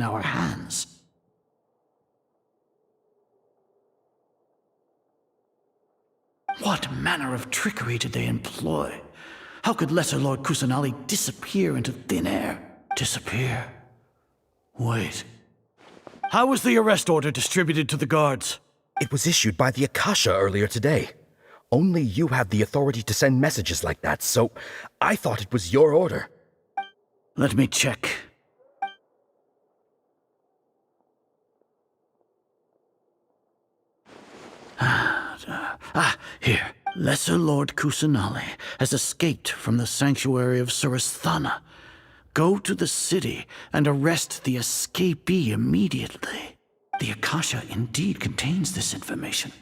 our hands. What manner of trickery did they employ? How could Lesser Lord Kusanali disappear into thin air? Disappear? Wait. How was the arrest order distributed to the guards? It was issued by the Akasha earlier today. Only you have the authority to send messages like that, so I thought it was your order. Let me check. Here. Lesser Lord Kusanali has escaped from the sanctuary of Surasthana. Go to the city and arrest the escapee immediately. The Akasha indeed contains this information,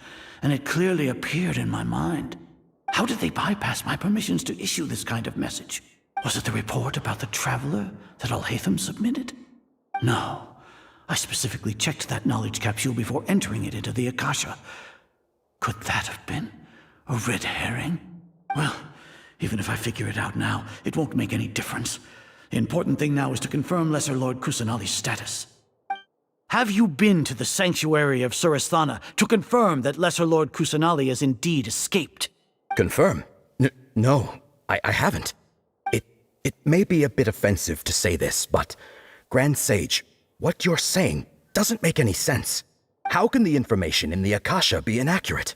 and it clearly appeared in my mind. How did they bypass my permissions to issue this kind of message? Was it the report about the traveler that Alhaitham submitted? No. I specifically checked that knowledge capsule before entering it into the Akasha. Could that have been a red herring? Well, even if I figure it out now, it won't make any difference. The important thing now is to confirm Lesser Lord Kusanali's status. Have you been to the sanctuary of Surasthana to confirm that Lesser Lord Kusanali has indeed escaped? Confirm? No, I haven't. It may be a bit offensive to say this, but Grand Sage, what you're saying doesn't make any sense. How can the information in the Akasha be inaccurate?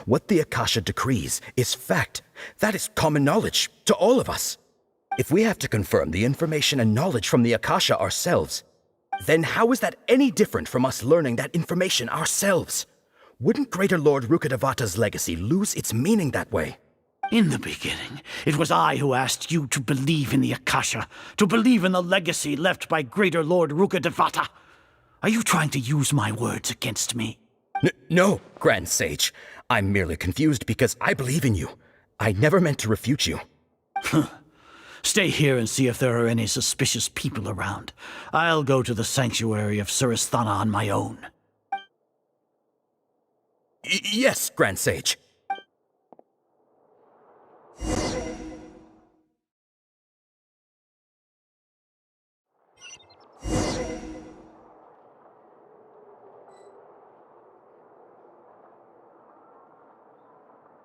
What the Akasha decrees is fact. That is common knowledge to all of us. If we have to confirm the information and knowledge from the Akasha ourselves, then how is that any different from us learning that information ourselves? Wouldn't Greater Lord Rukkhadevata's legacy lose its meaning that way? In the beginning, it was I who asked you to believe in the Akasha, to believe in the legacy left by Greater Lord Rukkhadevata. Are you trying to use my words against me? No, Grand Sage. I'm merely confused because I believe in you. I never meant to refute you. Stay here and see if there are any suspicious people around. I'll go to the sanctuary of Surasthana on my own. Yes, Grand Sage.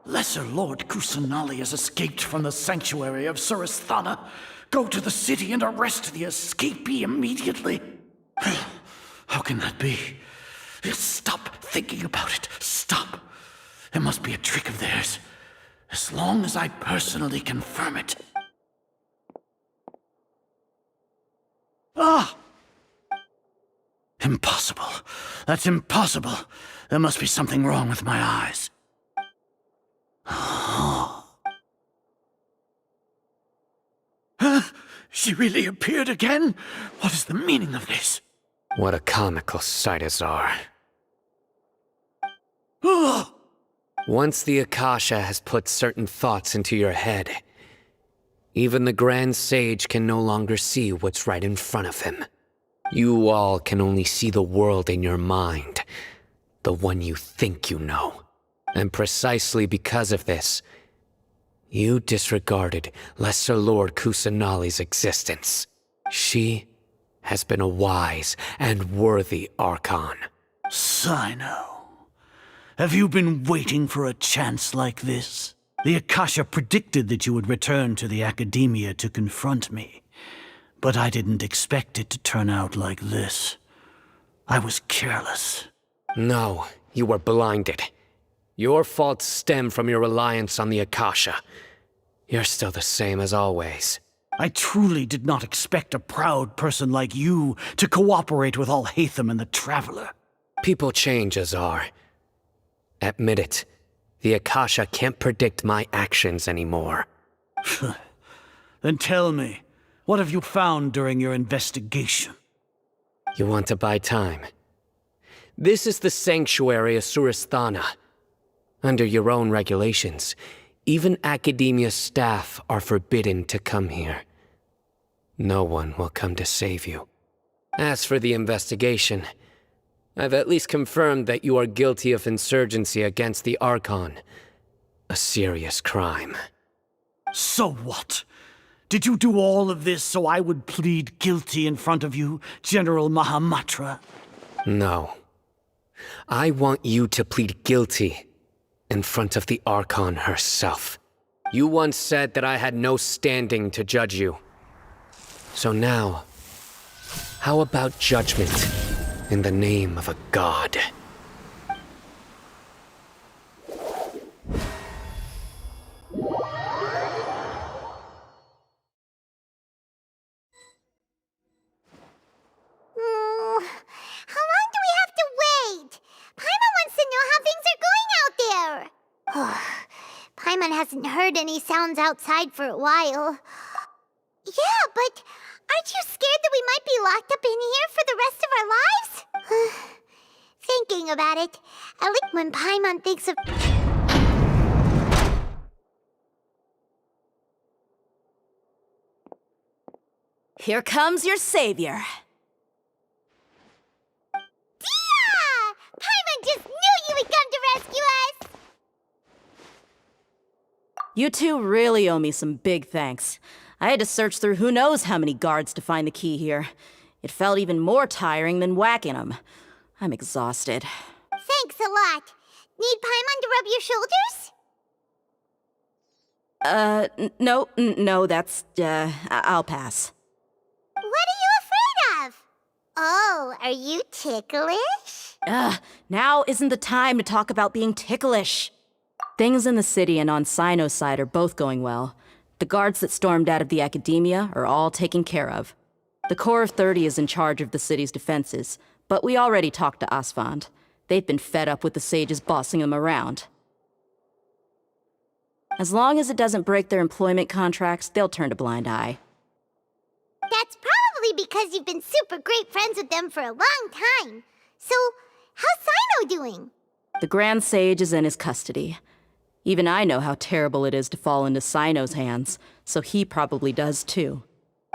Lesser Lord Kusanali has escaped from the sanctuary of Surasthana. Go to the city and arrest the escapee immediately. How can that be? Stop thinking about it. Stop. It must be a trick of theirs. As long as I personally confirm it. Ah! Impossible. That's impossible. There must be something wrong with my eyes. She really appeared again? What is the meaning of this? What a comical sight, Azar. Once the Akasha has put certain thoughts into your head, even the Grand Sage can no longer see what's right in front of him. You all can only see the world in your mind, the one you think you know. And precisely because of this, you disregarded Lesser Lord Kusanali's existence. She has been a wise and worthy Archon. Sino, have you been waiting for a chance like this? The Akasha predicted that you would return to the Academia to confront me, but I didn't expect it to turn out like this. I was careless. No, you were blinded. Your faults stem from your reliance on the Akasha. You're still the same as always. I truly did not expect a proud person like you to cooperate with Alhaitham and the Traveler. People change, Azar. Admit it. The Akasha can't predict my actions anymore. Then tell me, what have you found during your investigation? You want to buy time? This is the sanctuary of Surasthana. Under your own regulations, even Academia staff are forbidden to come here. No one will come to save you. As for the investigation, I've at least confirmed that you are guilty of insurgency against the Archon. A serious crime. So what? Did you do all of this so I would plead guilty in front of you, General Mahamatra? No. I want you to plead guilty in front of the Archon herself. You once said that I had no standing to judge you. So now, how about judgment in the name of a god? How long do we have to wait? Paimon wants to know how things are going out there. Paimon hasn't heard any sounds outside for a while. Yeah, but aren't you scared that we might be locked up in here for the rest of our lives? Thinking about it, I like when Paimon thinks of... Here comes your savior. Dia! Paimon just knew you would come to rescue us! You two really owe me some big thanks. I had to search through who knows how many guards to find the key here. It felt even more tiring than whacking them. I'm exhausted. Thanks a lot. Need Paimon to rub your shoulders? No, that's, I'll pass. What are you afraid of? Oh, are you ticklish? Now isn't the time to talk about being ticklish. Things in the city and on Sino's side are both going well. The guards that stormed out of the academia are all taken care of. The Corps of 30 is in charge of the city's defenses, but we already talked to Asfand. They've been fed up with the sages bossing them around. As long as it doesn't break their employment contracts, they'll turn a blind eye. That's probably because you've been super great friends with them for a long time. So, how's Sino doing? The Grand Sage is in his custody. Even I know how terrible it is to fall into Sino's hands, so he probably does too.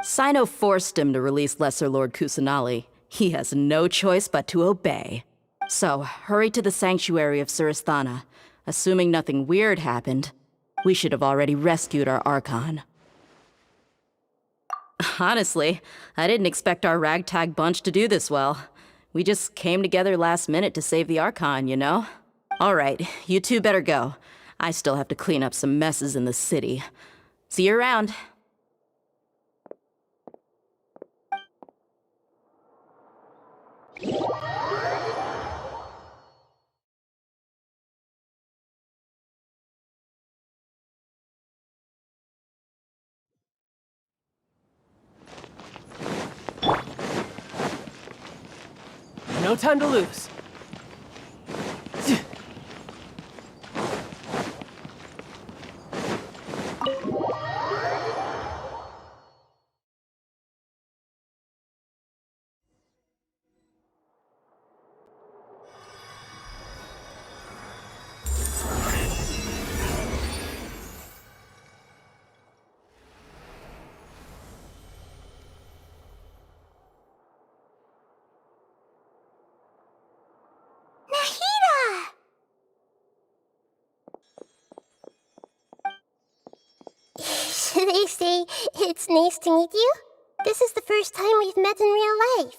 Sino forced him to release Lesser Lord Kusanali. He has no choice but to obey. So, hurry to the sanctuary of Suristhana. Assuming nothing weird happened, we should have already rescued our Archon. Honestly, I didn't expect our ragtag bunch to do this well. We just came together last minute to save the Archon, you know? All right, you two better go. I still have to clean up some messes in the city. See you around. No time to lose. Should I say, it's nice to meet you? This is the first time we've met in real life.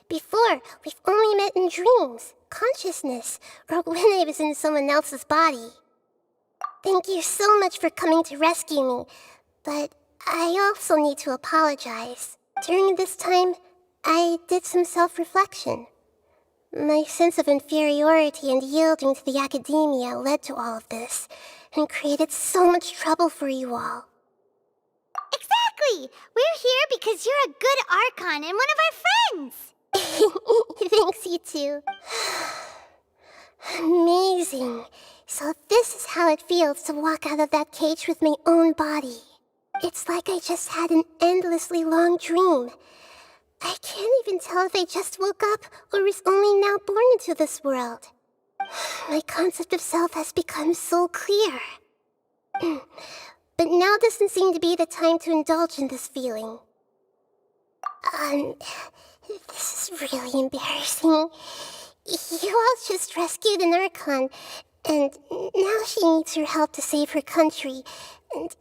Before, we've only met in dreams, consciousness, or when I was in someone else's body. Thank you so much for coming to rescue me, but I also need to apologize. During this time, I did some self-reflection. My sense of inferiority and yielding to the academia led to all of this, and created so much trouble for you all. Exactly! We're here because you're a good Archon and one of our friends! Thanks, you two. Amazing. So this is how it feels to walk out of that cage with my own body. It's like I just had an endlessly long dream. I can't even tell if I just woke up or was only now born into this world. My concept of self has become so clear. But now doesn't seem to be the time to indulge in this feeling. This is really embarrassing. You all just rescued an Archon, and now she needs your help to save her country, and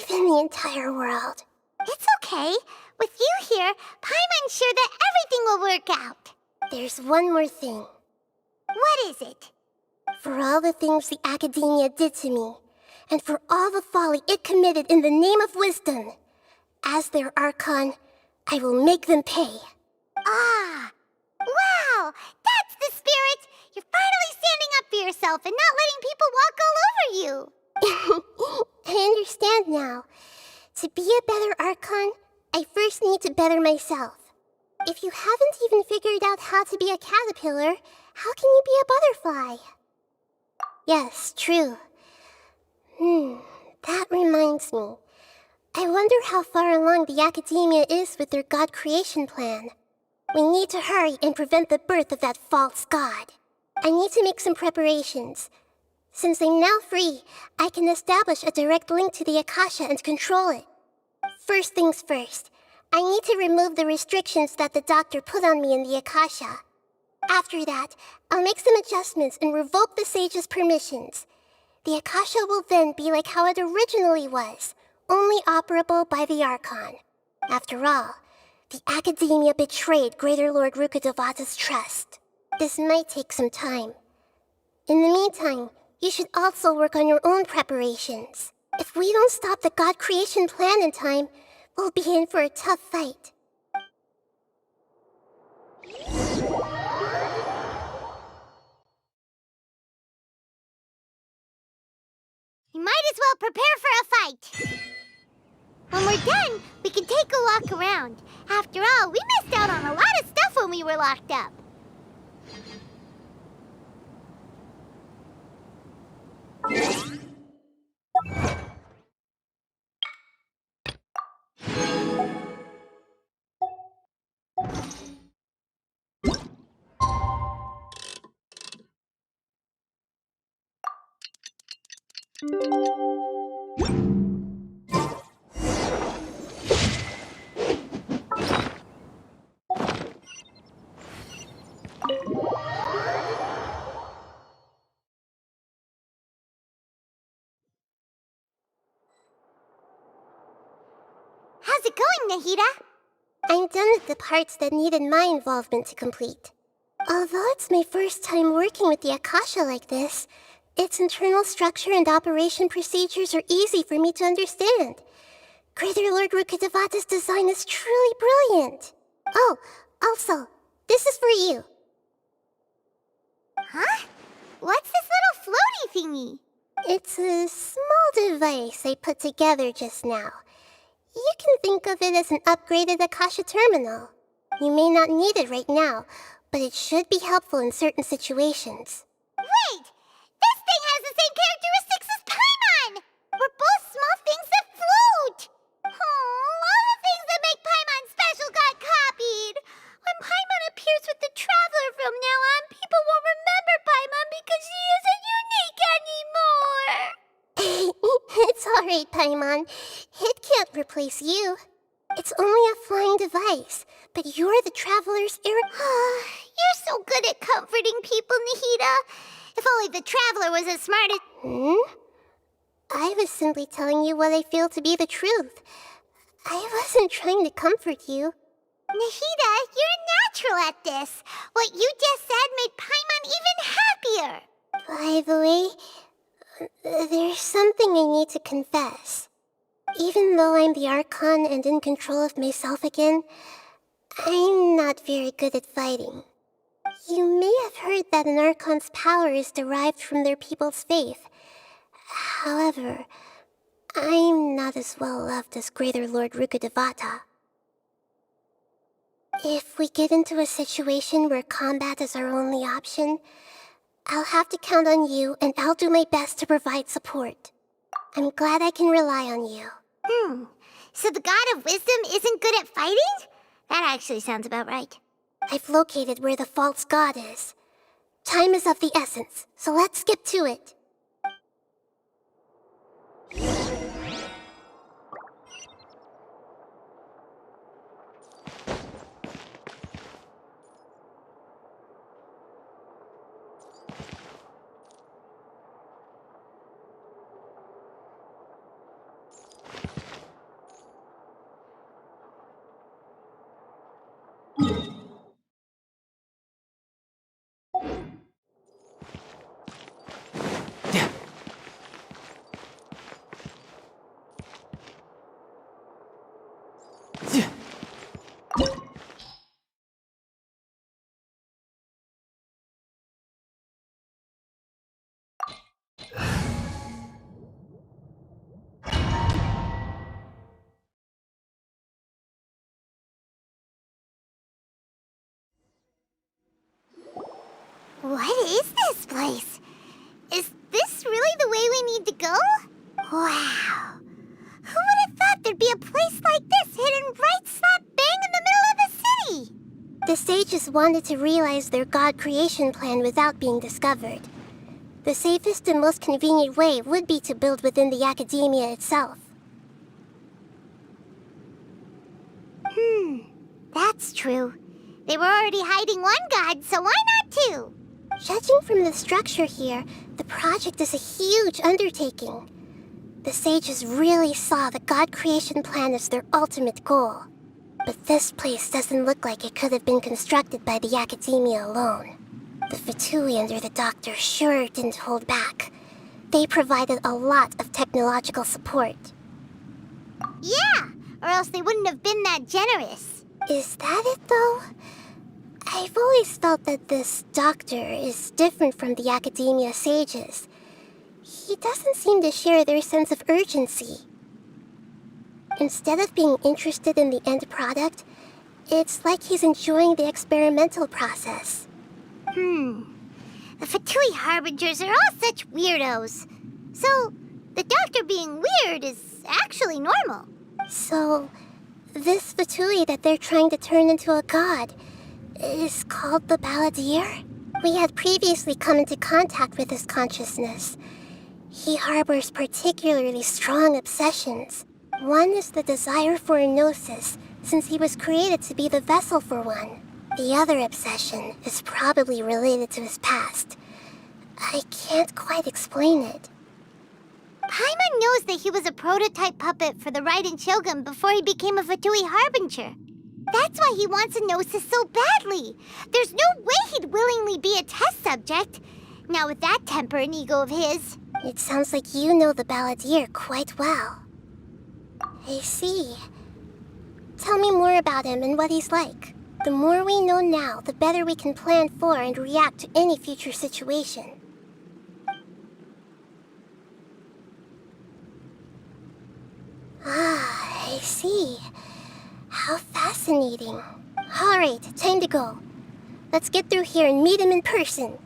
even the entire world. It's okay. With you here, Paimon's sure that everything will work out. There's one more thing. What is it? For all the things the Academia did to me, and for all the folly it committed in the name of wisdom, as their Archon, I will make them pay. Ah! Wow! That's the spirit! You're finally standing up for yourself and not letting people walk all over you! I understand now. To be a better Archon, I first need to better myself. If you haven't even figured out how to be a caterpillar, how can you be a butterfly? Yes, true. That reminds me. I wonder how far along the Academia is with their god creation plan. We need to hurry and prevent the birth of that false god. I need to make some preparations. Since I'm now free, I can establish a direct link to the Akasha and control it. First things first, I need to remove the restrictions that the doctor put on me in the Akasha. After that, I'll make some adjustments and revoke the sage's permissions. The Akasha will then be like how it originally was, only operable by the Archon. After all, the Academia betrayed Greater Lord Rukkhadevata's trust. This might take some time. In the meantime, you should also work on your own preparations. If we don't stop the god creation plan in time, we'll be in for a tough fight. You might as well prepare for a fight. When we're done, we can take a walk around. After all, we missed out on a lot of stuff when we were locked up. How's it going, Nahida? I'm done with the parts that needed my involvement to complete. Although it's my first time working with the Akasha like this, its internal structure and operation procedures are easy for me to understand. Greater Lord Rukkhadevata's design is truly brilliant. Oh, also, this is for you. Huh? What's this little floaty thingy? It's a small device I put together just now. You can think of it as an upgraded Akasha terminal. You may not need it right now, but it should be helpful in certain situations. Wait! This thing has the same characteristics as Paimon! We're both small things that float! Oh, all the things that make Paimon special got copied! When Paimon appears with the Traveler from now on, people won't remember Paimon because she isn't unique anymore! It's alright, Paimon. It can't replace you. It's only a flying device, but you're the Traveler's You're so good at comforting people, Nahida. If only the Traveler was as smart as... I was simply telling you what I feel to be the truth. I wasn't trying to comfort you. Nahida, you're natural at this. What you just said made Paimon even happier. By the way, there's something I need to confess. Even though I'm the Archon and in control of myself again, I'm not very good at fighting. You may have heard that an Archon's power is derived from their people's faith. However, I'm not as well loved as Greater Lord Rukkhadevata. If we get into a situation where combat is our only option, I'll have to count on you, and I'll do my best to provide support. I'm glad I can rely on you. So the God of Wisdom isn't good at fighting? That actually sounds about right. I've located where the false god is. Time is of the essence, so let's skip to it. What is this place? Is this really the way we need to go? Wow. Who would have thought there'd be a place like this hidden right slap bang in the middle of the city? The sages wanted to realize their god creation plan without being discovered. The safest and most convenient way would be to build within the academia itself. That's true. They were already hiding one god, so why not two? Judging from the structure here, the project is a huge undertaking. The sages really saw the god creation plan as their ultimate goal. But this place doesn't look like it could have been constructed by the academia alone. The Fatui under the doctor sure didn't hold back. They provided a lot of technological support. Yeah, or else they wouldn't have been that generous. Is that it, though? I've always felt that this doctor is different from the academia sages. He doesn't seem to share their sense of urgency. Instead of being interested in the end product, it's like he's enjoying the experimental process. The Fatui Harbingers are all such weirdos. So, the doctor being weird is actually normal. So, this Fatui that they're trying to turn into a god is called the Balladeer? We had previously come into contact with his consciousness. He harbors particularly strong obsessions. One is the desire for a gnosis, since he was created to be the vessel for one. The other obsession is probably related to his past. I can't quite explain it. Paimon knows that he was a prototype puppet for the Raiden Shogun before he became a Fatui Harbinger. That's why he wants a gnosis so badly. There's no way he'd willingly be a test subject. Now with that temper and ego of his. It sounds like you know the Balladeer quite well. I see. Tell me more about him and what he's like. The more we know now, the better we can plan for and react to any future situation. Ah, I see. How fascinating. All right, time to go. Let's get through here and meet him in person.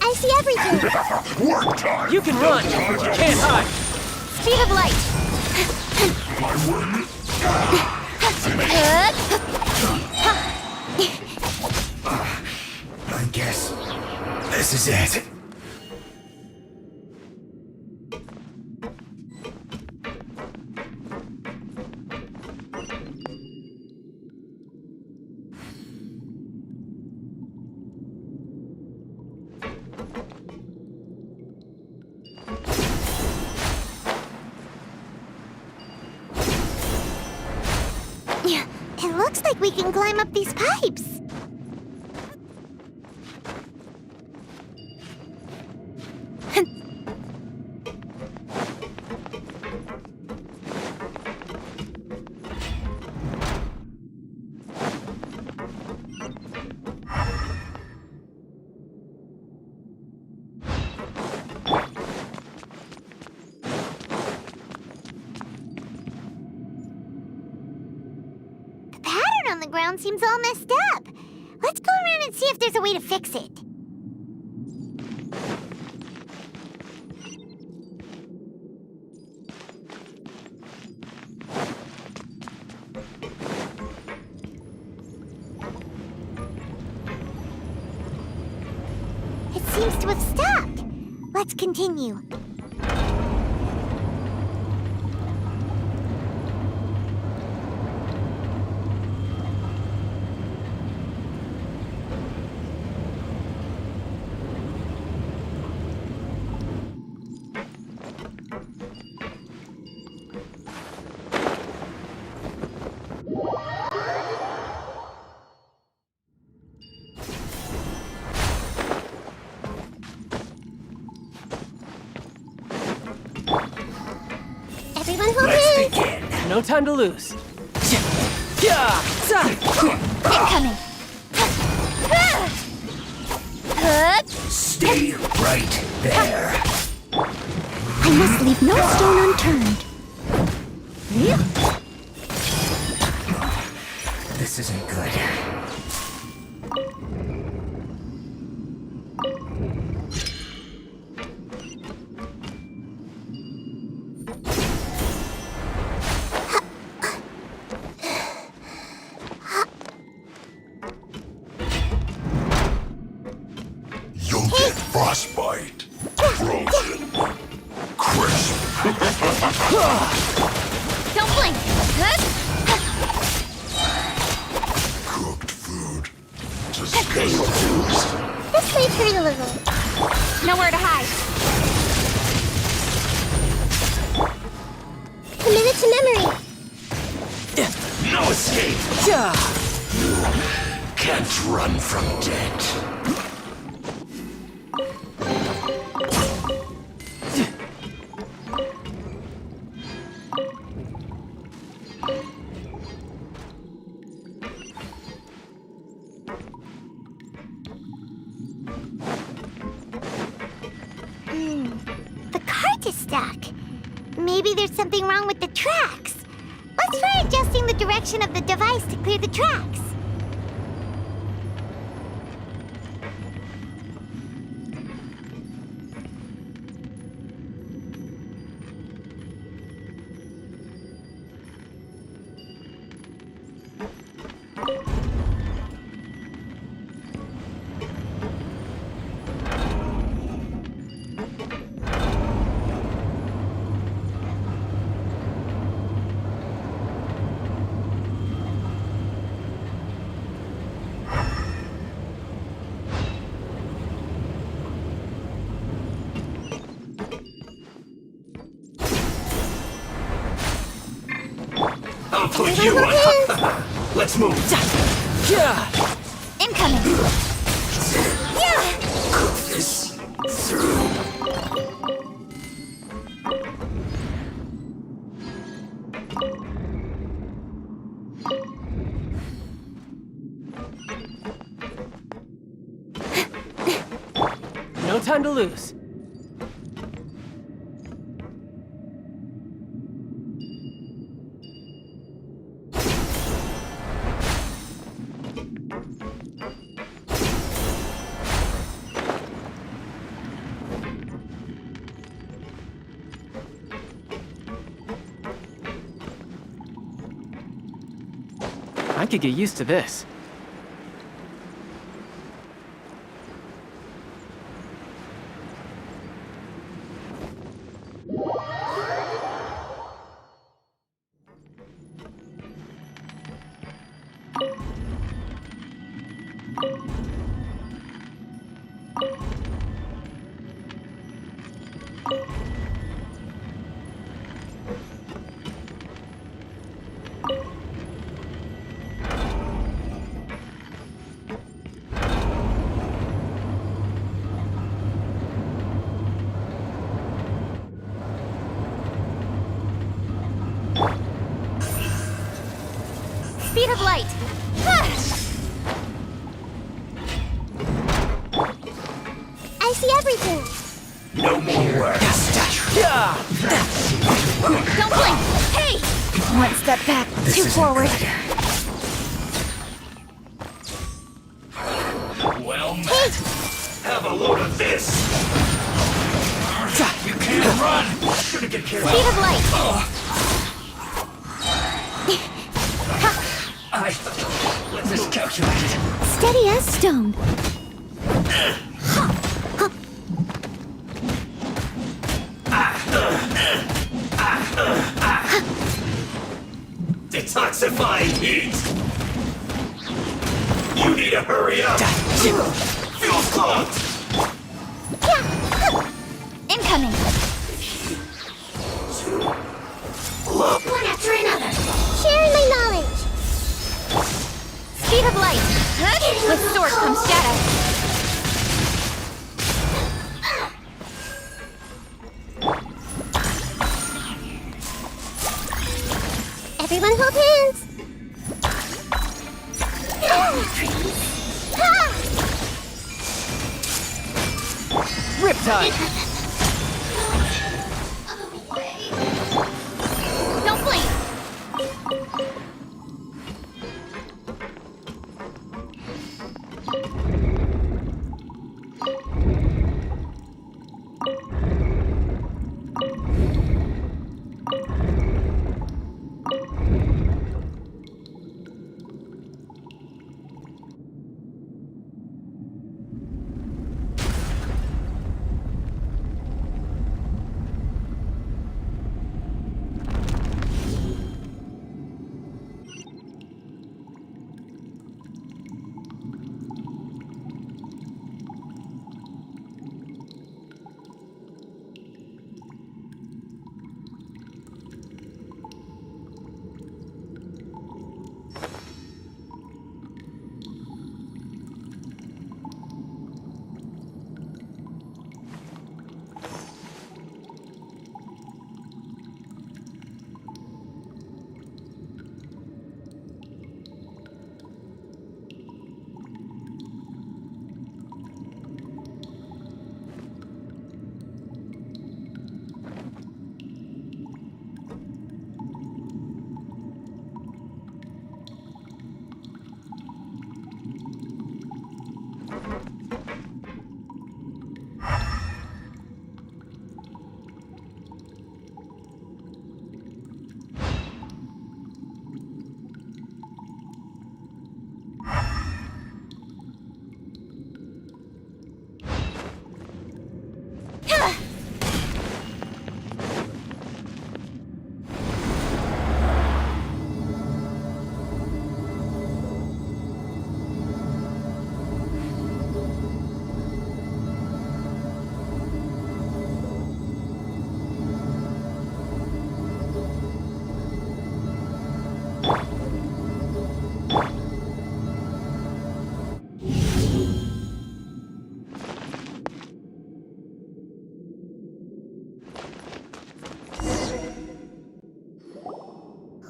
I see everything. Work time. You can run, but you can't hide. Speed of light. I guess this is it. It looks like we can climb up these pipes. On the ground seems all messed up. Let's go around and see if there's a way to fix it. It seems to have stopped. Let's continue. No time to lose. Incoming! Stay right there. I must leave no stone unturned. This isn't good. You'll get frostbite. Frozen. Crisp. Don't blink! Cooked food. To stay fused. This may hurt a little. Nowhere to hide. Commit it to memory. No escape. Can't run from death. The cart is stuck. Maybe there's something wrong with the tracks. Let's try adjusting the direction of the device to clear the tracks. I'll put you on. Let's move. Incoming. Cook this through. No time to lose. I could get used to this. Speed of light. I see everything. No more work. Don't blink. Hey! One step back, two forward. Well met. Have a load of this. You can't run. Shouldn't get careful. Speed of light. Let's just calculate it. Steady as stone. Detoxifying heat. You need to hurry up. Fuel's clogged. Incoming. Look. One after another. Sharing my knowledge. Speed of light. With sword comes shadow. Everyone hold hands! Riptide! Don't blink!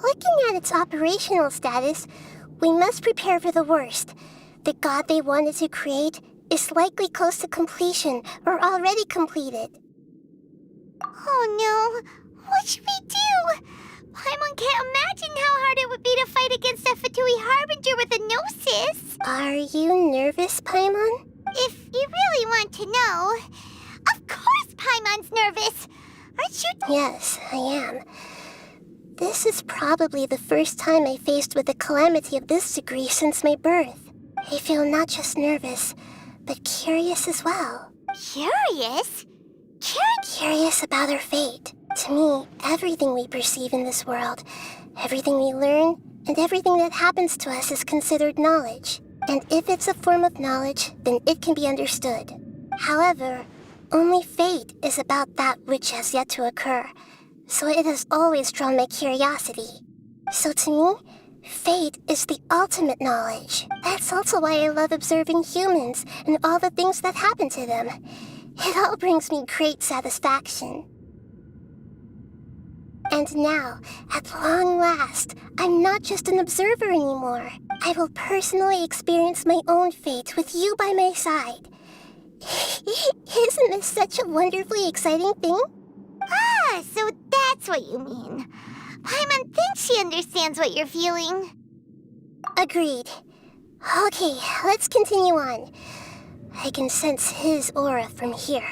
Looking at its operational status, we must prepare for the worst. The god they wanted to create is likely close to completion or already completed. Oh no! What should we do? Paimon can't imagine how hard it would be to fight against a Fatui Harbinger with a Gnosis. Are you nervous, Paimon? If you really want to know, of course Paimon's nervous! Aren't you? Yes, I am. This is probably the first time I faced with a calamity of this degree since my birth. I feel not just nervous, but curious as well. Curious? Curious about our fate. To me, everything we perceive in this world, everything we learn, and everything that happens to us is considered knowledge. And if it's a form of knowledge, then it can be understood. However, only fate is about that which has yet to occur, so it has always drawn my curiosity. So to me, fate is the ultimate knowledge. That's also why I love observing humans and all the things that happen to them. It all brings me great satisfaction. And now, at long last, I'm not just an observer anymore. I will personally experience my own fate with you by my side. Isn't this such a wonderfully exciting thing? Ah, so that's what you mean. Paimon thinks she understands what you're feeling. Agreed. Okay, let's continue on. I can sense his aura from here.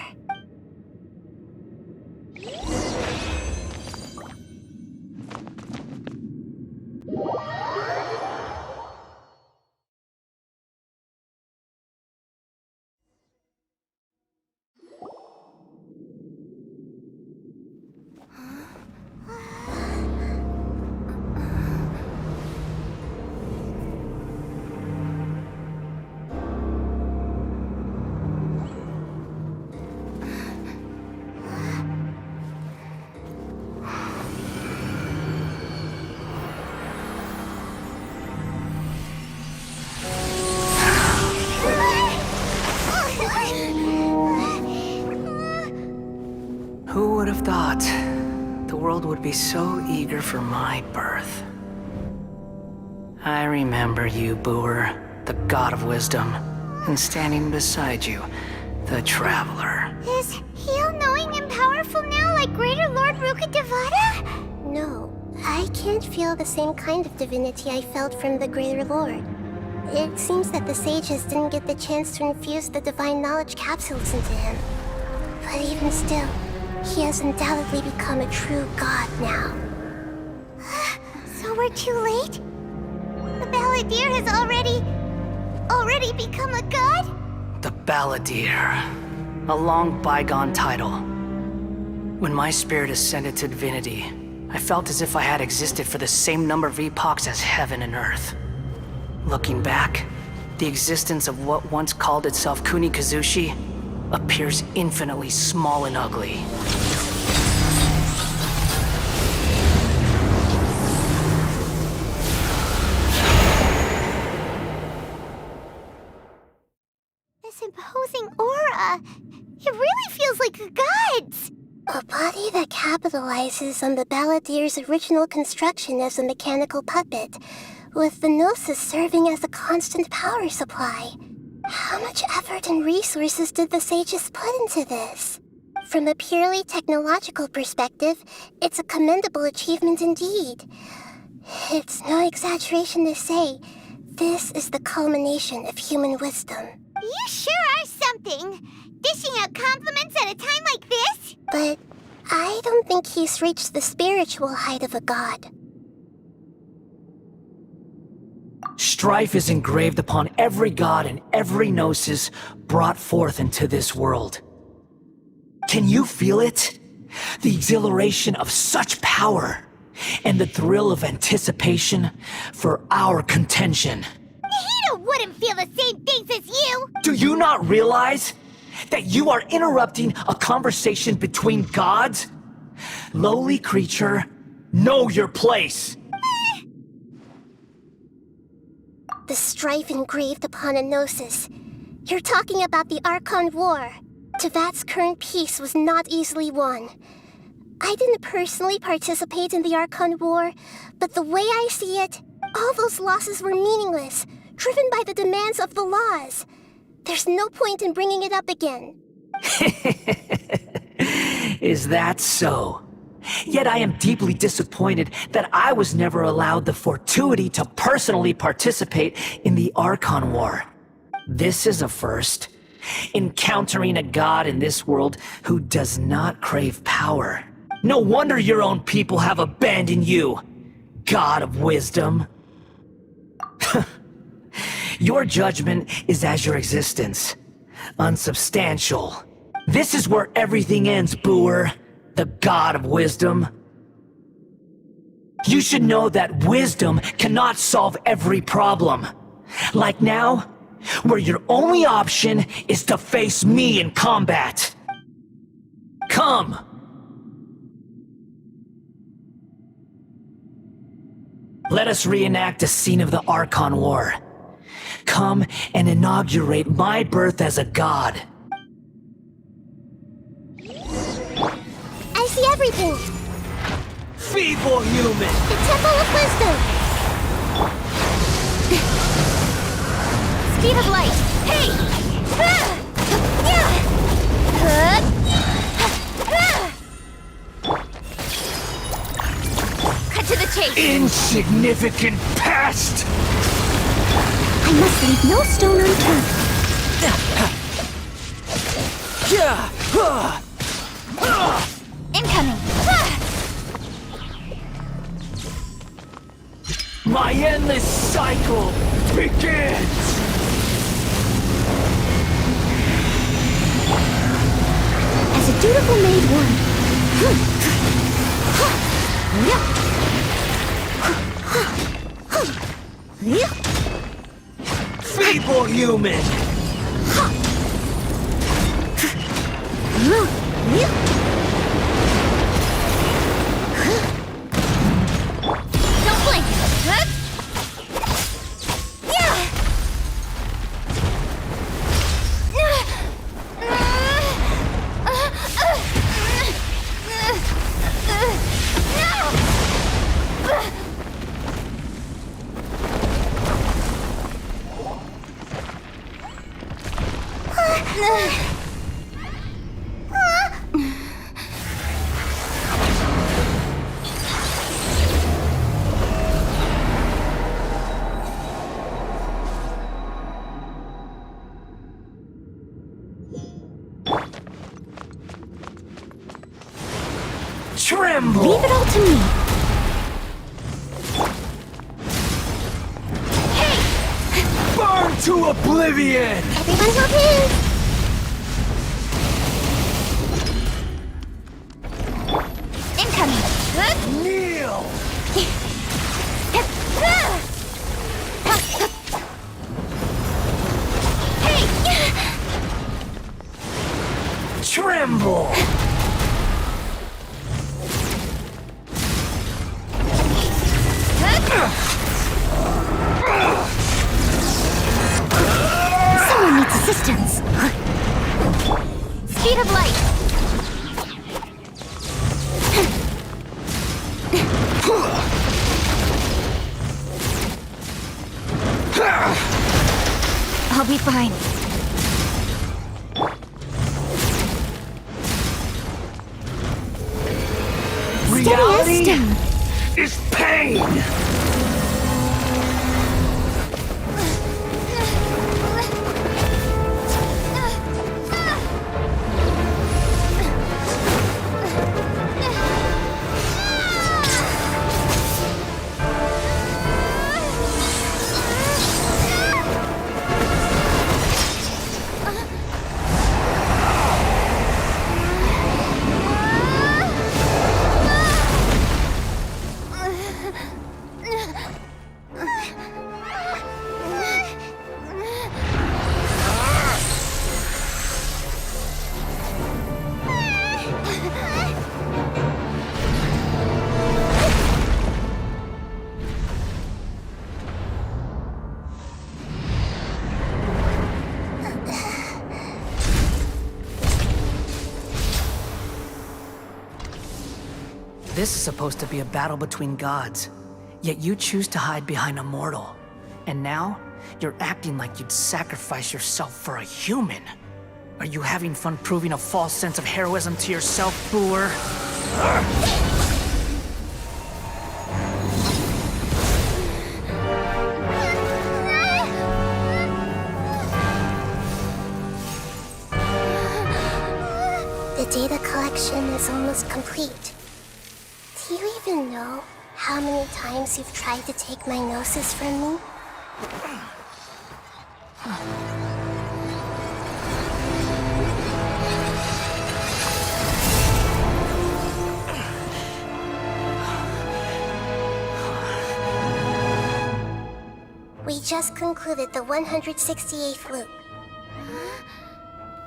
Who would have thought the world would be so eager for my birth? I remember you, Booer, the god of wisdom, and standing beside you, the traveler. Is he all-knowing and powerful now like Greater Lord Rukkhadevata? No, I can't feel the same kind of divinity I felt from the Greater Lord. It seems that the sages didn't get the chance to infuse the divine knowledge capsules into him. But even still, he has undoubtedly become a true god now. So we're too late? The Balladeer has already become a god? The Balladeer. A long bygone title. When my spirit ascended to divinity, I felt as if I had existed for the same number of epochs as heaven and earth. Looking back, the existence of what once called itself Kunikazushi appears infinitely small and ugly. This imposing aura, it really feels like the gods! A body that capitalizes on the Balladeer's original construction as a mechanical puppet, with the Gnosis serving as a constant power supply. How much effort and resources did the sages put into this? From a purely technological perspective, it's a commendable achievement indeed. It's no exaggeration to say, this is the culmination of human wisdom. You sure are something! Dishing out compliments at a time like this? But I don't think he's reached the spiritual height of a god. Strife is engraved upon every god and every gnosis brought forth into this world. Can you feel it? The exhilaration of such power, and the thrill of anticipation for our contention. Nahida wouldn't feel the same things as you! Do you not realize that you are interrupting a conversation between gods? Lowly creature, know your place! The strife engraved upon a gnosis. You're talking about the Archon War. Tevat's current peace was not easily won. I didn't personally participate in the Archon War, but the way I see it, all those losses were meaningless, driven by the demands of the laws. There's no point in bringing it up again. Is that so? Yet I am deeply disappointed that I was never allowed the fortuity to personally participate in the Archon War. This is a first. Encountering a god in this world who does not crave power. No wonder your own people have abandoned you, god of wisdom. Your judgment is as your existence, unsubstantial. This is where everything ends, Booer, the god of wisdom. You should know that wisdom cannot solve every problem. Like now, where your only option is to face me in combat. Come! Let us reenact a scene of the Archon War. Come and inaugurate my birth as a god. I see everything. Feeble human! The Temple of Wisdom. Speed of light! Hey! Cut to the chase! Insignificant pest! I must leave no stone unturned. Incoming! My endless cycle begins! As a dutiful maid one. Feeble human! Don't blink! Tremble! Leave it all to me. Burn to oblivion! Everyone hold hands. Incoming. Kneel! Tremble! Someone needs assistance. Speed of light. I'll be fine. Reality Steady as stone. is pain! This is supposed to be a battle between gods, yet you choose to hide behind a mortal. And now, you're acting like you'd sacrifice yourself for a human. Are you having fun proving a false sense of heroism to yourself, Boor? The data collection is almost complete. Do you even know how many times you've tried to take my gnosis from me? We just concluded the 168th loop.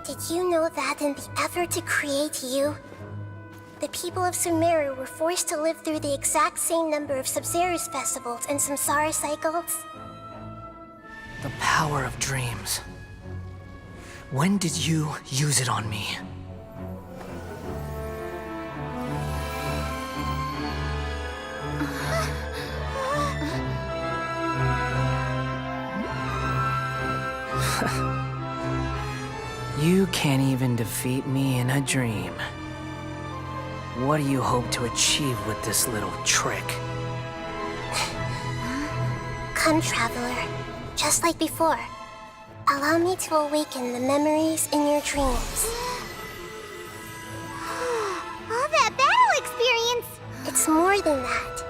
Did you know that in the effort to create you, the people of Sumeru were forced to live through the exact same number of Sub-Zerus festivals and samsara cycles? The power of dreams. When did you use it on me? You can't even defeat me in a dream. What do you hope to achieve with this little trick? Come, Traveler. Just like before. Allow me to awaken the memories in your dreams. All that battle experience! It's more than that.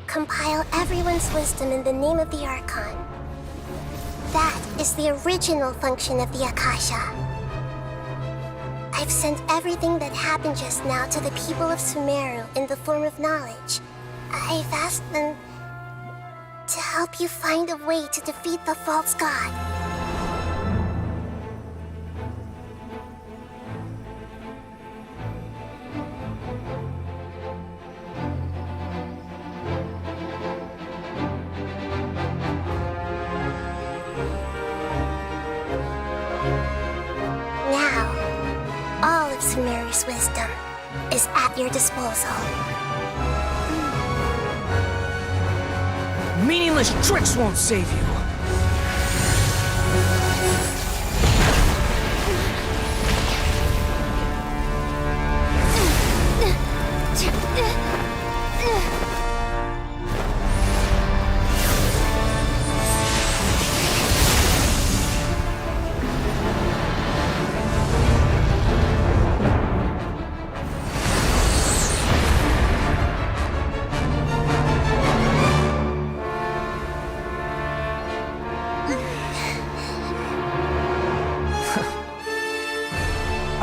Compile everyone's wisdom in the name of the Archon. That is the original function of the Akasha. I've sent everything that happened just now to the people of Sumeru in the form of knowledge. I've asked them to help you find a way to defeat the false god. Now, all of Sumeru's wisdom is at your disposal. Meaningless tricks won't save you.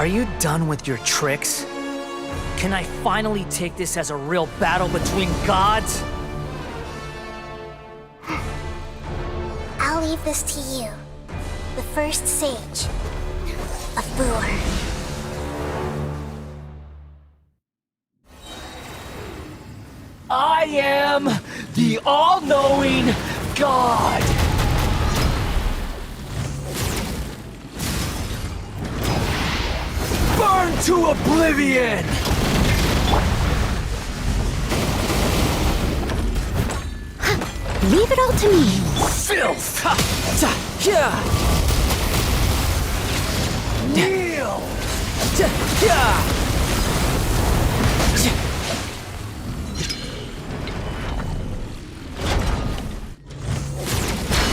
you done with your tricks? Can I finally take this as a real battle between gods? I'll leave this to you. The first sage of Boor. I am the all-knowing God! Burn to oblivion! Leave it all to me. Filth! Kneel!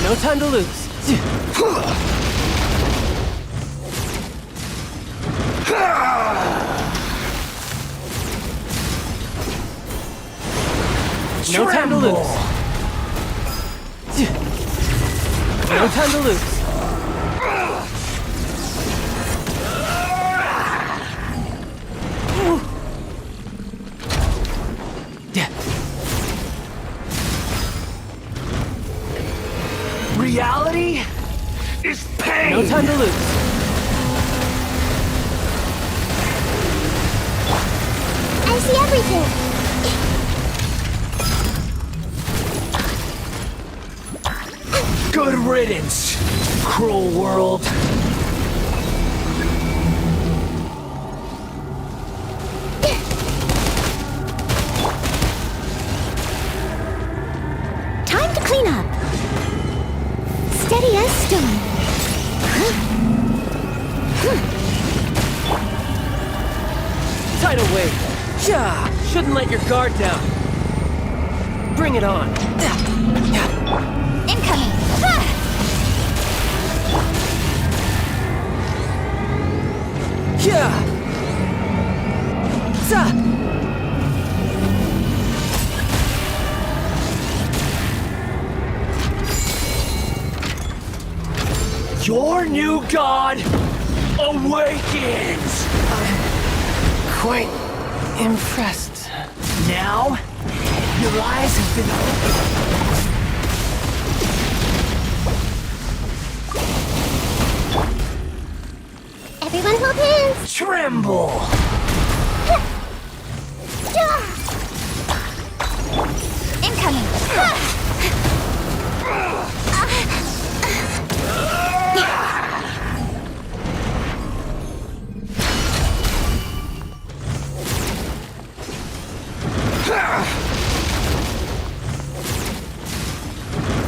No time to lose. No time to lose. No time to lose. Reality is pain! No time to lose. I see everything. Good riddance, cruel world. Time to clean up. Steady as stone. Tidal wave. Shouldn't let your guard down. Bring it on. Incoming! Your new god awakens! Quite impressed. Now, your eyes have been opened. Everyone hold hands. Tremble! Incoming!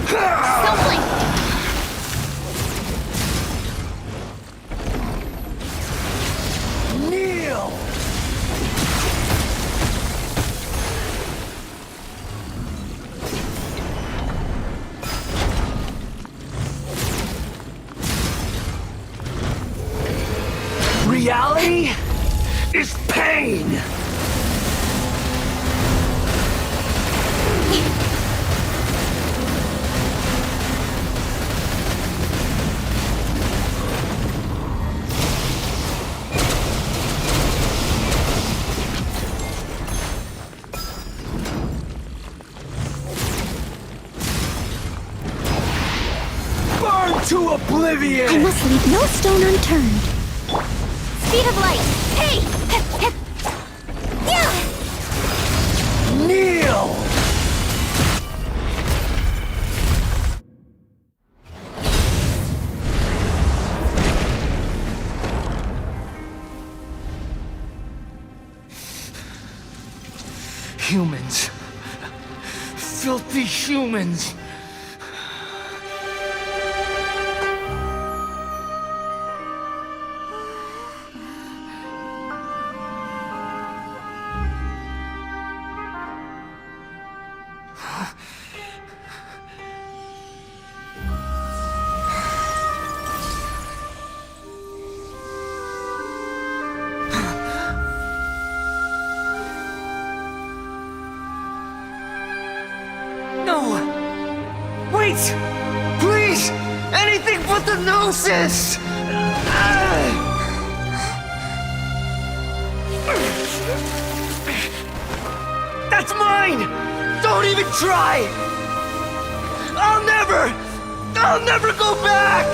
Stumbling! Kneel! Reality is pain! Burn to oblivion! I must leave no stone unturned. Speed of light! Hey! Kneel! Humans. Filthy humans. No! Wait! Please! Anything but the gnosis! That's mine! Don't even try! I'll never go back!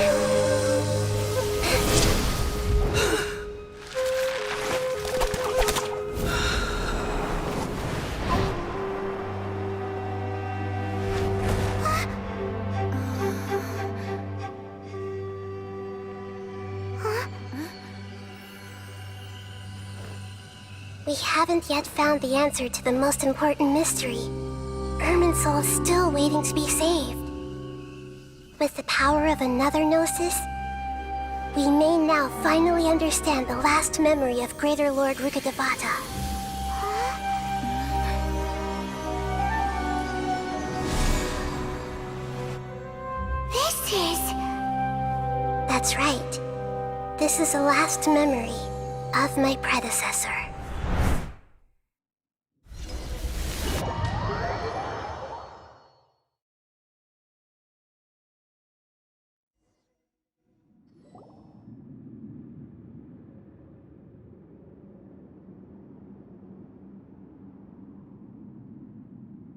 We haven't yet found the answer to the most important mystery. Irminsul is still waiting to be saved. With the power of another Gnosis, we may now finally understand the last memory of Greater Lord Rukkhadevata. This is... That's right. This is the last memory of my predecessor.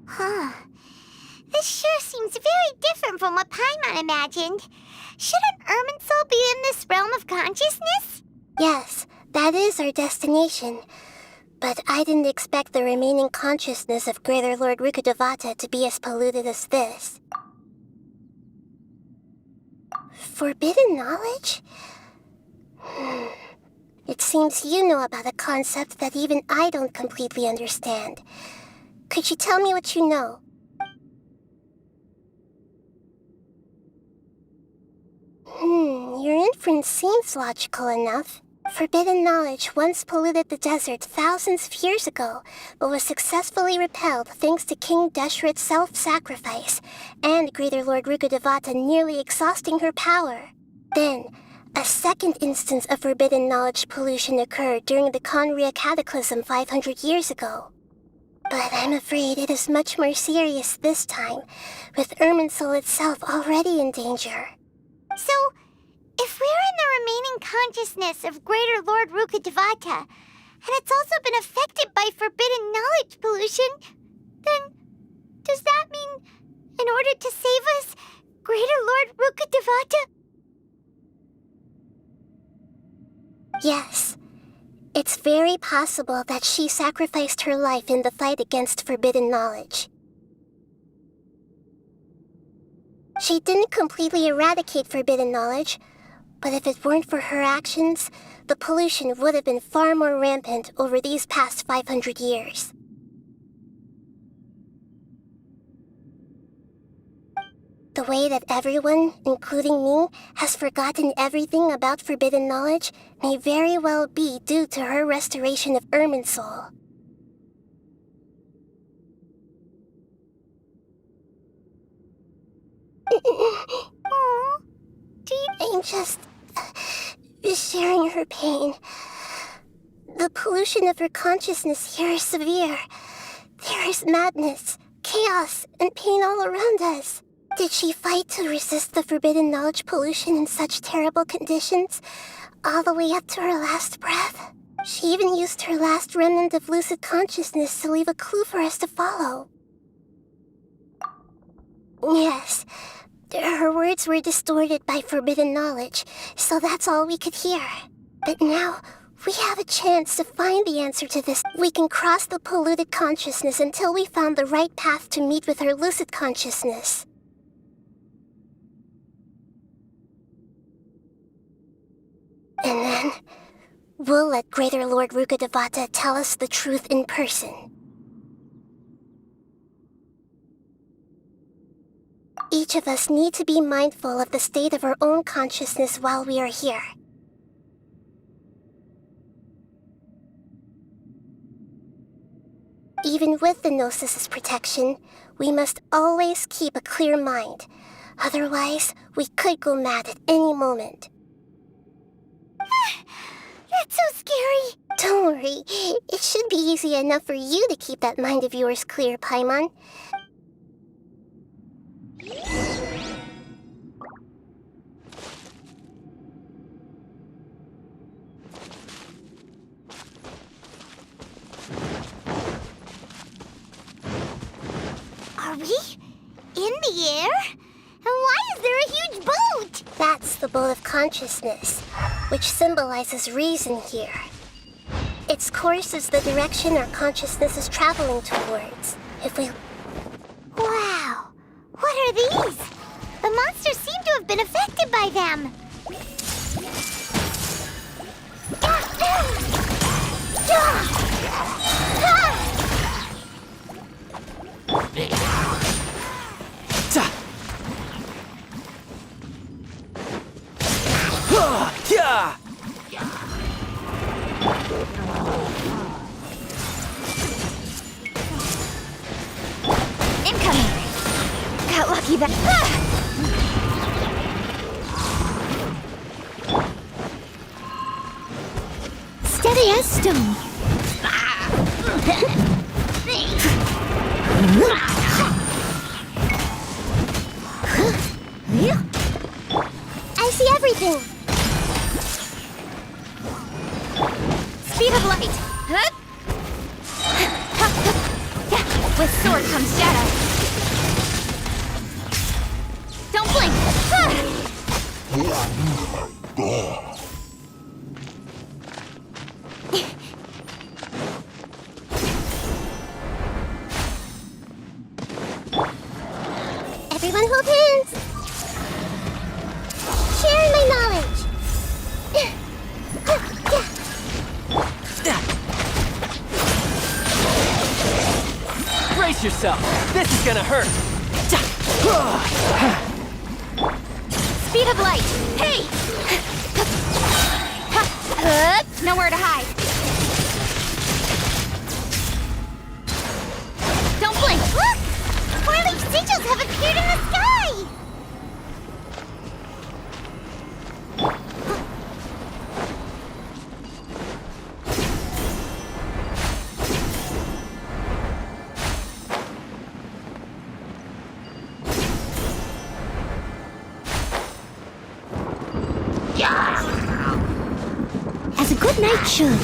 Huh. This sure seems very different from what Paimon imagined. Shouldn't Irminsul be in this realm of consciousness? Yes, that is our destination. But I didn't expect the remaining consciousness of Greater Lord Rukkhadevata to be as polluted as this. Forbidden knowledge? It seems you know about a concept that even I don't completely understand. Could you tell me what you know? Your inference seems logical enough. Forbidden knowledge once polluted the desert thousands of years ago, but was successfully repelled thanks to King Deshret's self-sacrifice, and Greater Lord Rukkhadevata nearly exhausting her power. Then, a second instance of forbidden knowledge pollution occurred during the Conria Cataclysm 500 years ago. But I'm afraid it is much more serious this time, with Irminsul itself already in danger. So, if we're in the remaining consciousness of Greater Lord Rukkhadevata, and it's also been affected by forbidden knowledge pollution, then does that mean, in order to save us, Greater Lord Rukkhadevata? Yes. It's very possible that she sacrificed her life in the fight against forbidden knowledge. She didn't completely eradicate forbidden knowledge, but if it weren't for her actions, the pollution would have been far more rampant over these past 500 years. The way that everyone, including me, has forgotten everything about forbidden knowledge may very well be due to her restoration of Irminsul. Aww. I'm just sharing her pain. The pollution of her consciousness here is severe. There is madness, chaos, and pain all around us. Did she fight to resist the forbidden knowledge pollution in such terrible conditions, all the way up to her last breath? She even used her last remnant of lucid consciousness to leave a clue for us to follow. Yes, her words were distorted by forbidden knowledge, so that's all we could hear. But now, we have a chance to find the answer to this. We can cross the polluted consciousness until we found the right path to meet with her lucid consciousness. And then, we'll let Greater Lord Rukkhadevata tell us the truth in person. Each of us need to be mindful of the state of our own consciousness while we are here. Even with the Gnosis' protection, we must always keep a clear mind. Otherwise, we could go mad at any moment. That's so scary. Don't worry. It should be easy enough for you to keep that mind of yours clear, Paimon. Are we in the air? And why is there a huge boat? That's the boat of consciousness, which symbolizes reason here. Its course is the direction our consciousness is traveling towards. If we... Wow! What are these? The monsters seem to have been affected by them. Yeah! Incoming! Got lucky that... Steady as stone. I see everything! Speed of light. With sword comes shadow. Don't blink. Everyone hold hands! Share my knowledge! Brace yourself! This is gonna hurt! Speed of light. Hey! Nowhere to hide. Don't blink. Look! Four-leaf sigils have appeared in the sky! As a good knight should.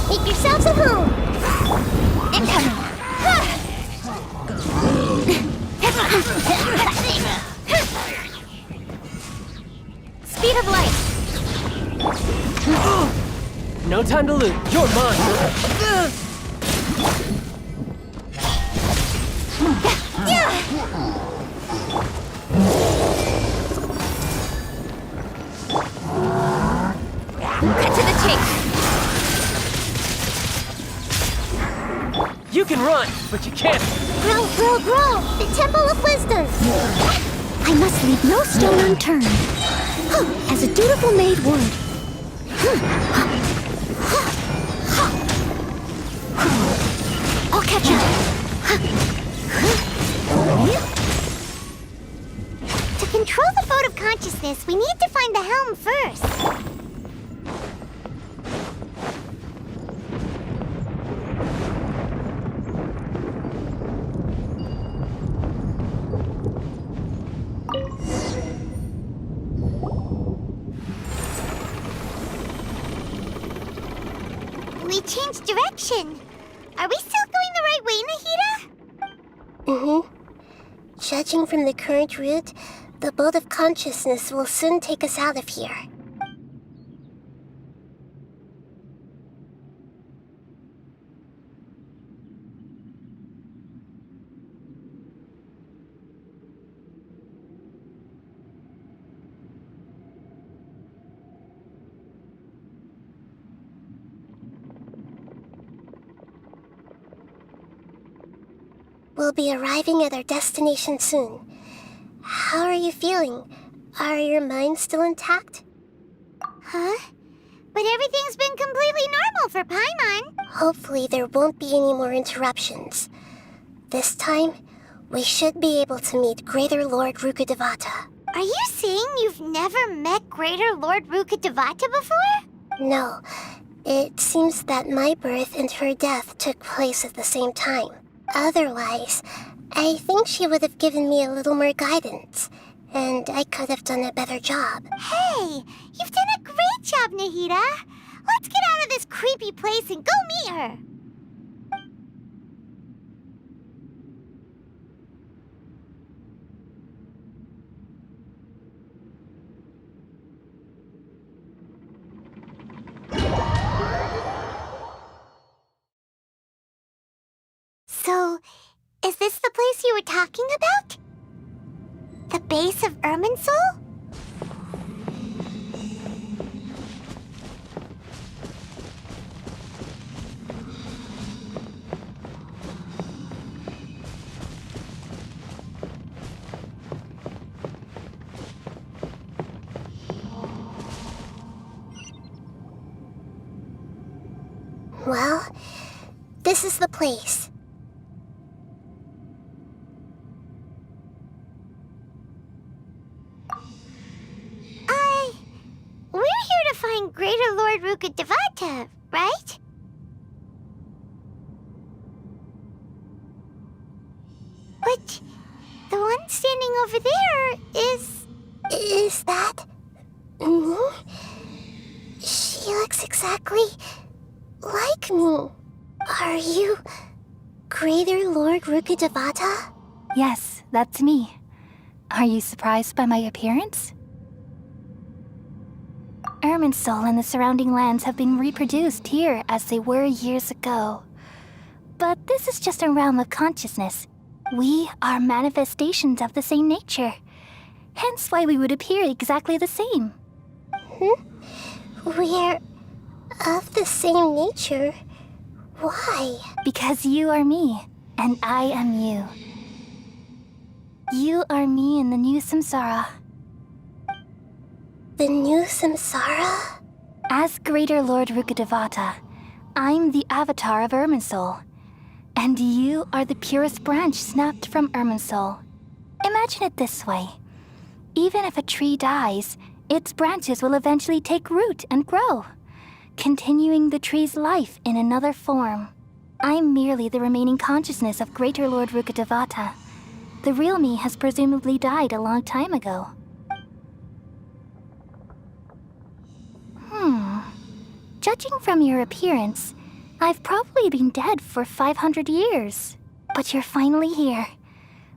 Make yourselves at home! Incoming! Speed of light! No time to lose. You're mine! Cut to the chase! You can run, but you can't. Grow, grow, grow! The Temple of Wisdom! I must leave no stone unturned. As a dutiful maid would. I'll catch up. To control the boat of consciousness, we need to find the helm first. We changed direction. Are we still going the right way, Nahida? Mm-hmm. Judging from the current route, the boat of consciousness will soon take us out of here. We'll be arriving at our destination soon. How are you feeling? Are your minds still intact? Huh? But everything's been completely normal for Paimon. Hopefully there won't be any more interruptions. This time, we should be able to meet Greater Lord Rukkhadevata. Are you saying you've never met Greater Lord Rukkhadevata before? No, it seems that my birth and her death took place at the same time. Otherwise, I think she would have given me a little more guidance, and I could have done a better job. Hey, you've done a great job, Nahida. Let's get out of this creepy place and go meet her. So, is this the place you were talking about? The base of Irminsul? Well, this is the place. We're here to find Greater Lord Rukkhadevata, right? But the one standing over there is... Is that me? She looks exactly like me. Are you Greater Lord Rukkhadevata? Yes, that's me. Are you surprised by my appearance? Irminsul and the surrounding lands have been reproduced here as they were years ago. But this is just a realm of consciousness. We are manifestations of the same nature. Hence why we would appear exactly the same. We're of the same nature. Why? Because you are me, and I am you. You are me in the new samsara. The new samsara? As Greater Lord Rukkhadevata, I'm the avatar of Irminsul. And you are the purest branch snapped from Irminsul. Imagine it this way. Even if a tree dies, its branches will eventually take root and grow, continuing the tree's life in another form. I'm merely the remaining consciousness of Greater Lord Rukkhadevata. The real me has presumably died a long time ago. Judging from your appearance, I've probably been dead for 500 years. But you're finally here.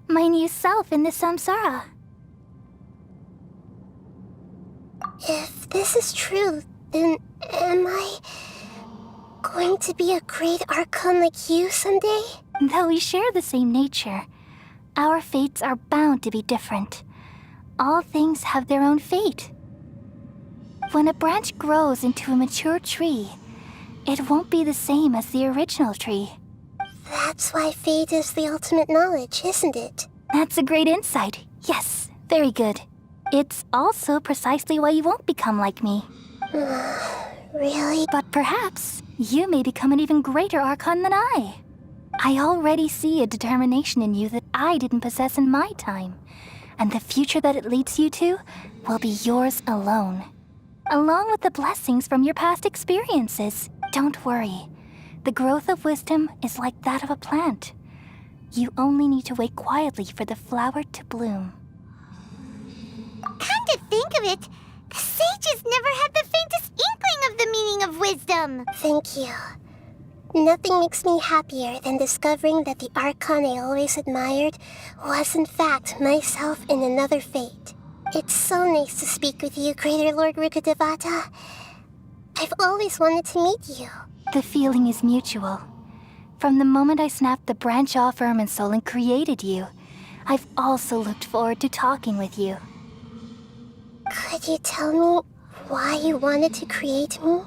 My new self in the samsara. If this is true, then am I going to be a great Archon like you someday? Though we share the same nature, our fates are bound to be different. All things have their own fate. When a branch grows into a mature tree, it won't be the same as the original tree. That's why fate is the ultimate knowledge, isn't it? That's a great insight. Yes, very good. It's also precisely why you won't become like me. Really? But perhaps you may become an even greater Archon than I. I already see a determination in you that I didn't possess in my time. And the future that it leads you to will be yours alone. Along with the blessings from your past experiences. Don't worry. The growth of wisdom is like that of a plant. You only need to wait quietly for the flower to bloom. Come to think of it, the sages never had the faintest inkling of the meaning of wisdom. Thank you. Nothing makes me happier than discovering that the Archon I always admired was in fact myself in another fate. It's so nice to speak with you, Greater Lord Rukkhadevata. I've always wanted to meet you. The feeling is mutual. From the moment I snapped the branch off Irminsul and created you, I've also looked forward to talking with you. Could you tell me why you wanted to create me?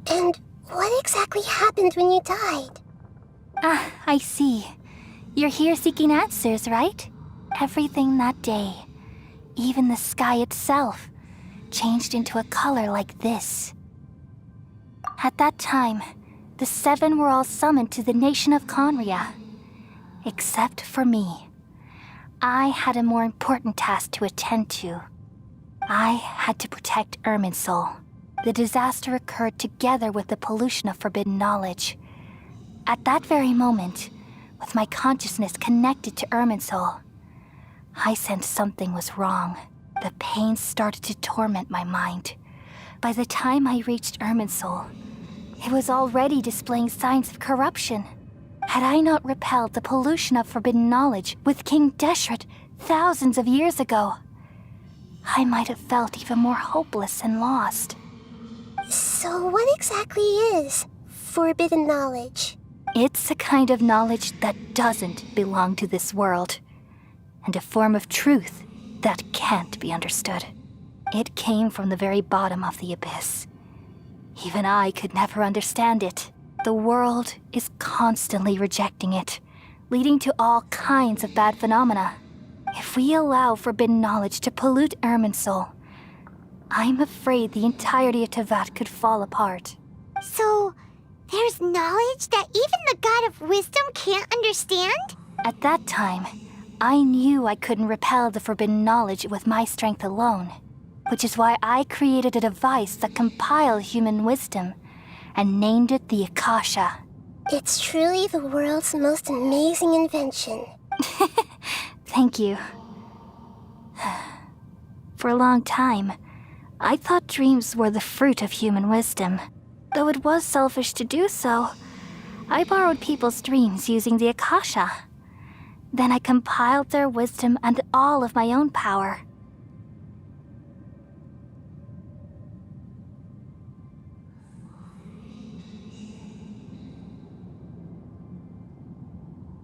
And what exactly happened when you died? Ah, I see. You're here seeking answers, right? Everything that day, even the sky itself, changed into a color like this. At that time, the Seven were all summoned to the nation of Conria. Except for me. I had a more important task to attend to. I had to protect Irminsul. The disaster occurred together with the pollution of forbidden knowledge. At that very moment, with my consciousness connected to Irminsul, I sensed something was wrong. The pain started to torment my mind. By the time I reached Irminsul, it was already displaying signs of corruption. Had I not repelled the pollution of forbidden knowledge with King Deshret thousands of years ago, I might have felt even more hopeless and lost. So what exactly is forbidden knowledge? It's a kind of knowledge that doesn't belong to this world, and a form of truth that can't be understood. It came from the very bottom of the abyss. Even I could never understand it. The world is constantly rejecting it, leading to all kinds of bad phenomena. If we allow forbidden knowledge to pollute Irminsul, I'm afraid the entirety of Teyvat could fall apart. So, there's knowledge that even the God of Wisdom can't understand? At that time, I knew I couldn't repel the forbidden knowledge with my strength alone, which is why I created a device that compiled human wisdom and named it the Akasha. It's truly the world's most amazing invention. Thank you. For a long time, I thought dreams were the fruit of human wisdom. Though it was selfish to do so, I borrowed people's dreams using the Akasha. Then I compiled their wisdom and all of my own power.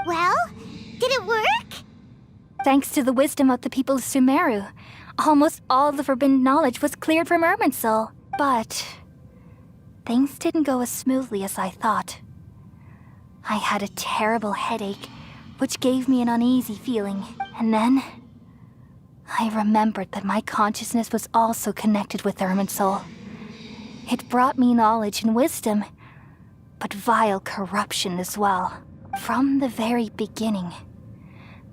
Well, did it work? Thanks to the wisdom of the people of Sumeru, almost all the forbidden knowledge was cleared from Irminsul. But things didn't go as smoothly as I thought. I had a terrible headache, which gave me an uneasy feeling. And then I remembered that my consciousness was also connected with Irminsul. It brought me knowledge and wisdom, but vile corruption as well. From the very beginning,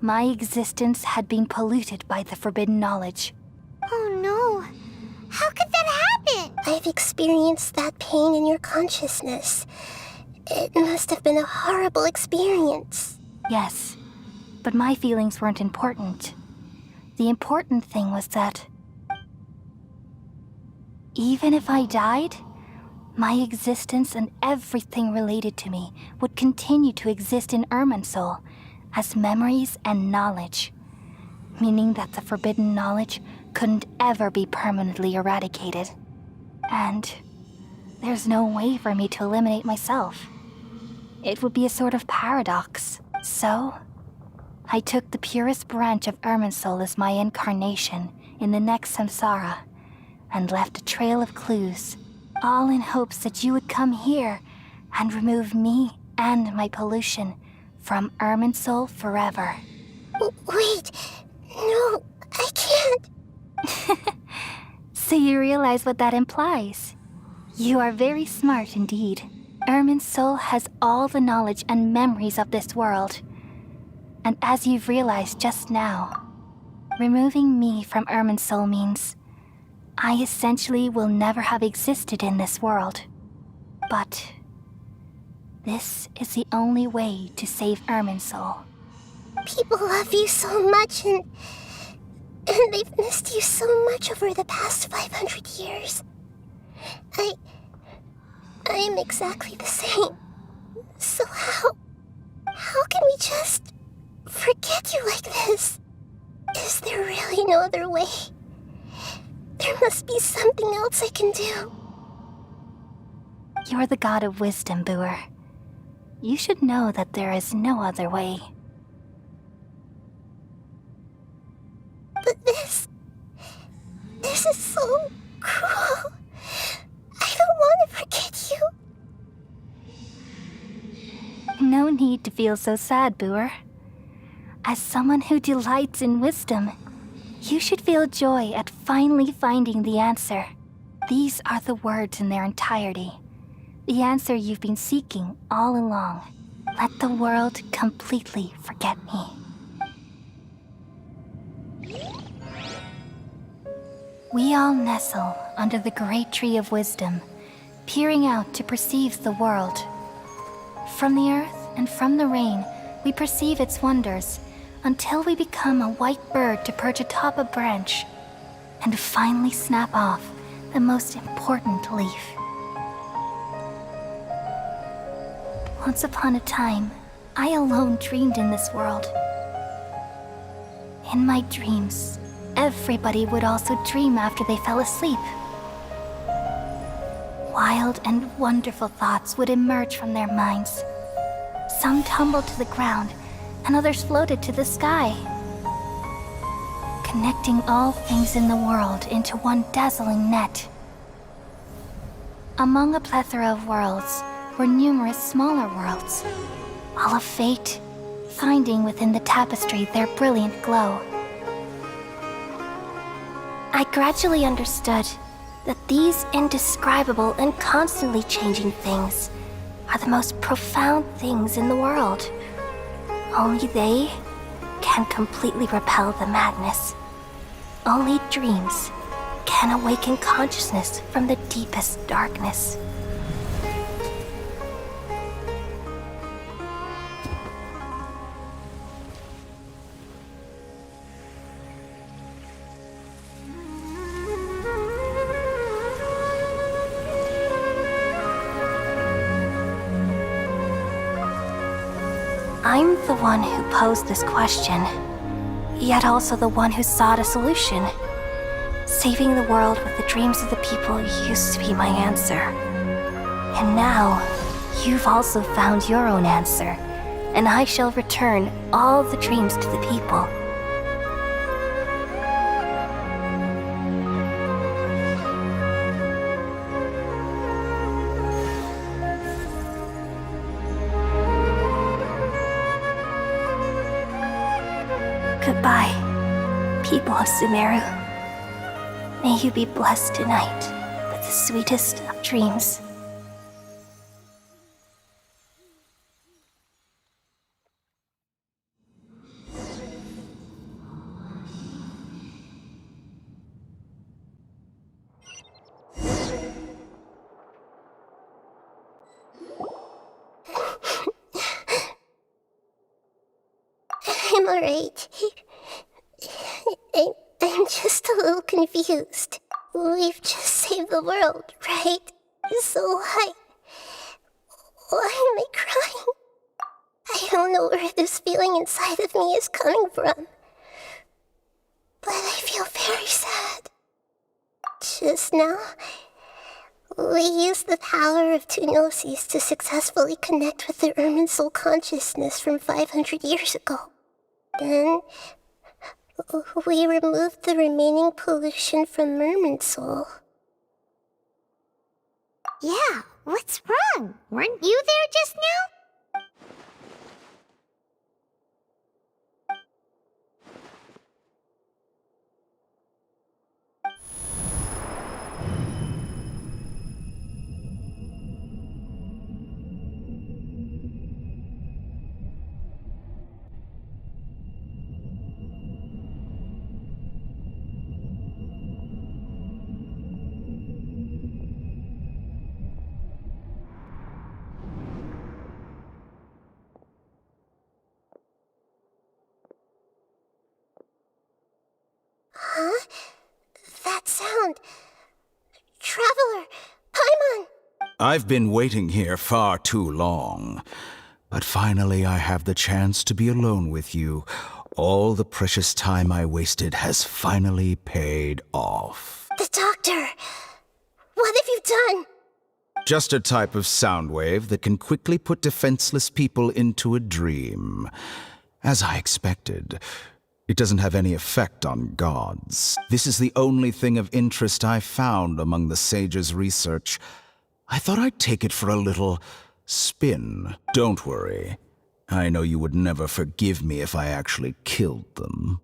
my existence had been polluted by the forbidden knowledge. Oh no. How could that happen? I've experienced that pain in your consciousness. It must have been a horrible experience. Yes, but my feelings weren't important. The important thing was that even if I died, my existence and everything related to me would continue to exist in Irminsul as memories and knowledge, meaning that the forbidden knowledge couldn't ever be permanently eradicated. And there's no way for me to eliminate myself. It would be a sort of paradox. So, I took the purest branch of Irminsul as my incarnation in the next samsara and left a trail of clues, all in hopes that you would come here and remove me and my pollution from Irminsul forever. Wait, no, I can't. So you realize what that implies? You are very smart indeed. Irminsul has all the knowledge and memories of this world. And as you've realized just now, removing me from Irminsul means I essentially will never have existed in this world. But this is the only way to save Irminsul. People love you so much and they've missed you so much over the past 500 years. I am exactly the same. So how can we just forget you like this? Is there really no other way? There must be something else I can do. You're the god of wisdom, Buer. You should know that there is no other way. But this is so cruel. I don't want to forget you. No need to feel so sad, Buer. As someone who delights in wisdom, you should feel joy at finally finding the answer. These are the words in their entirety. The answer you've been seeking all along. let the world completely forget me. We all nestle under the great tree of wisdom, peering out to perceive the world. From the earth and from the rain, we perceive its wonders, until we become a white bird to perch atop a branch, and finally snap off the most important leaf. Once upon a time, I alone dreamed in this world. In my dreams, everybody would also dream after they fell asleep. Wild and wonderful thoughts would emerge from their minds. Some tumbled to the ground, and others floated to the sky, connecting all things in the world into one dazzling net. Among a plethora of worlds were numerous smaller worlds, all of fate, finding within the tapestry their brilliant glow. I gradually understood that these indescribable and constantly changing things are the most profound things in the world. Only they can completely repel the madness. Only dreams can awaken consciousness from the deepest darkness. I'm the one who posed this question, yet also the one who sought a solution. Saving the world with the dreams of the people used to be my answer. And now, you've also found your own answer, and I shall return all the dreams to the people. Goodbye, people of Sumeru. May you be blessed tonight with the sweetest of dreams. I'm alright. I'm just a little confused. We've just saved the world, right? So why am I crying? I don't know where this feeling inside of me is coming from, but I feel very sad. Just now, we used the power of two gnosis to successfully connect with the Irminsul consciousness from 500 years ago. Then, we removed the remaining pollution from Irminsul. Yeah, what's wrong? Weren't you there just now? Huh? That sound. Traveler! Paimon! I've been waiting here far too long. But finally I have the chance to be alone with you. All the precious time I wasted has finally paid off. The doctor! What have you done? Just a type of sound wave that can quickly put defenseless people into a dream. As I expected, it doesn't have any effect on gods. This is the only thing of interest I found among the sage's research. I thought I'd take it for a little spin. Don't worry. I know you would never forgive me if I actually killed them.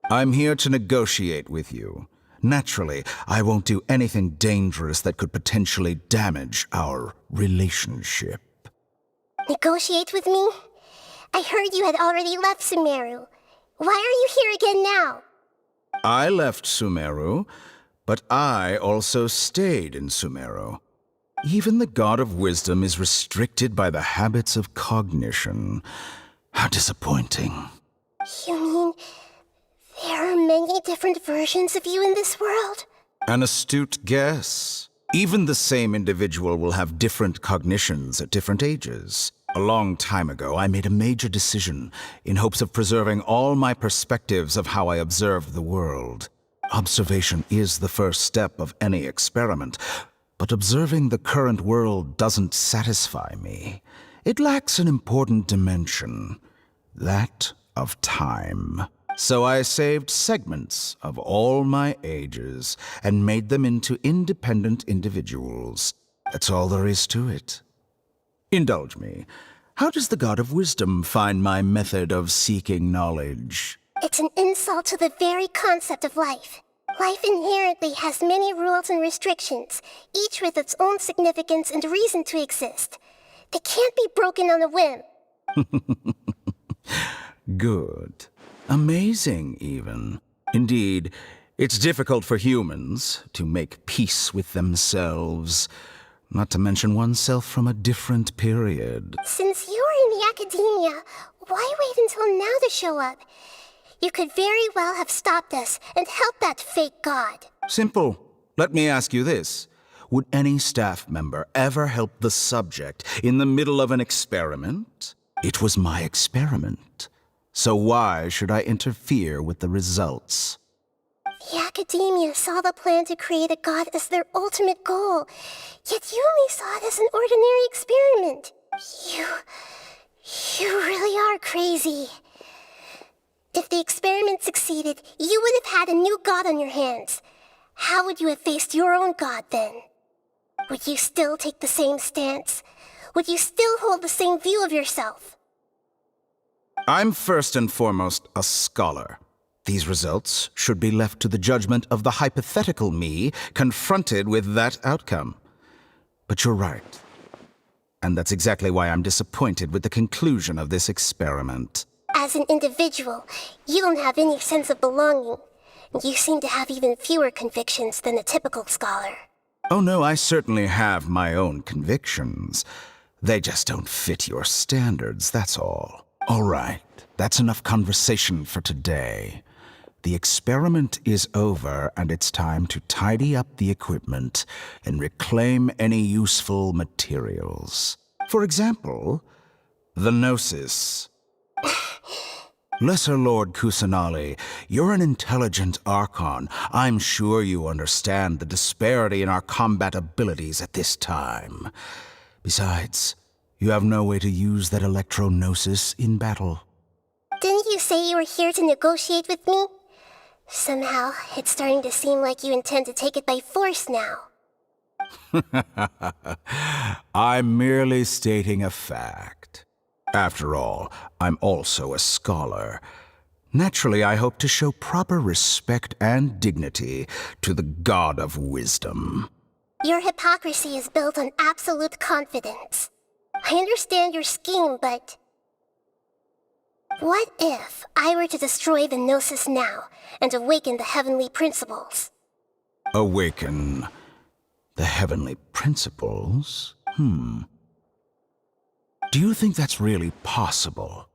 I'm here to negotiate with you. Naturally, I won't do anything dangerous that could potentially damage our relationship. Negotiate with me? I heard you had already left Sumeru. Why are you here again now? I left Sumeru, but I also stayed in Sumeru. Even the God of Wisdom is restricted by the habits of cognition. How disappointing. You mean there are many different versions of you in this world? An astute guess. Even the same individual will have different cognitions at different ages. A long time ago, I made a major decision in hopes of preserving all my perspectives of how I observed the world. Observation is the first step of any experiment, but observing the current world doesn't satisfy me. It lacks an important dimension, that of time. So I saved segments of all my ages and made them into independent individuals. That's all there is to it. Indulge me. How does the God of Wisdom find my method of seeking knowledge? It's an insult to the very concept of life. Life inherently has many rules and restrictions, each with its own significance and reason to exist. They can't be broken on a whim. Good. Amazing, even. Indeed, it's difficult for humans to make peace with themselves, not to mention oneself from a different period. Since you're in the academia, why wait until now to show up? You could very well have stopped us and helped that fake god. Simple. Let me ask you this. Would any staff member ever help the subject in the middle of an experiment? It was my experiment. So why should I interfere with the results? The academia saw the plan to create a god as their ultimate goal, yet you only saw it as an ordinary experiment. You really are crazy. If the experiment succeeded, you would have had a new god on your hands. How would you have faced your own god then? Would you still take the same stance? Would you still hold the same view of yourself? I'm first and foremost a scholar. These results should be left to the judgment of the hypothetical me confronted with that outcome. But you're right. And that's exactly why I'm disappointed with the conclusion of this experiment. As an individual, you don't have any sense of belonging. You seem to have even fewer convictions than a typical scholar. Oh no, I certainly have my own convictions. They just don't fit your standards, that's all. All right, that's enough conversation for today. The experiment is over, and it's time to tidy up the equipment and reclaim any useful materials. For example, the Gnosis. Lesser Lord Kusanali, you're an intelligent Archon. I'm sure you understand the disparity in our combat abilities at this time. Besides, you have no way to use that electro-gnosis in battle. Didn't you say you were here to negotiate with me? Somehow, it's starting to seem like you intend to take it by force now. I'm merely stating a fact. After all, I'm also a scholar. Naturally, I hope to show proper respect and dignity to the God of Wisdom. Your hypocrisy is built on absolute confidence. I understand your scheme, but... what if I were to destroy the Gnosis now and awaken the heavenly principles? Awaken the heavenly principles? Do you think that's really possible?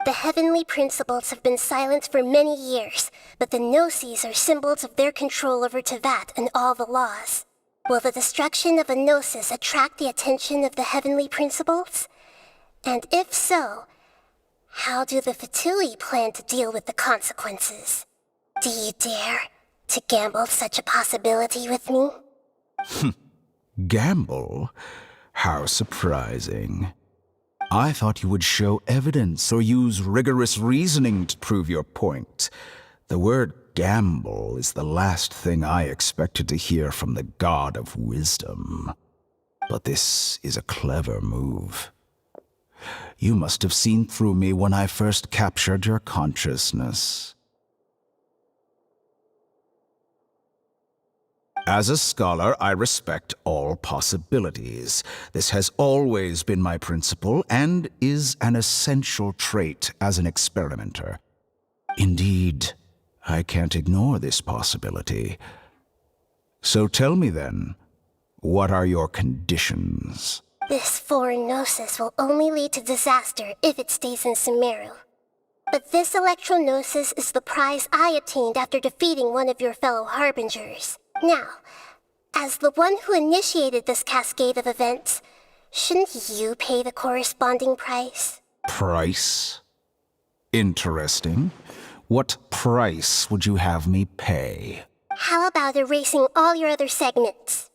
The heavenly principles have been silent for many years, but the Gnosis are symbols of their control over Tevat and all the laws. Will the destruction of a Gnosis attract the attention of the heavenly principles? And if so, how do the Fatui plan to deal with the consequences? Do you dare to gamble such a possibility with me? Gamble? How surprising. I thought you would show evidence or use rigorous reasoning to prove your point. The word gamble is the last thing I expected to hear from the God of Wisdom. But this is a clever move. You must have seen through me when I first captured your consciousness. As a scholar, I respect all possibilities. This has always been my principle and is an essential trait as an experimenter. Indeed, I can't ignore this possibility. So tell me then, what are your conditions? This foreign gnosis will only lead to disaster if it stays in Sumeru. But this electro-gnosis is the prize I obtained after defeating one of your fellow harbingers. Now, as the one who initiated this cascade of events, shouldn't you pay the corresponding price? Price? Interesting. What price would you have me pay? How about erasing all your other segments?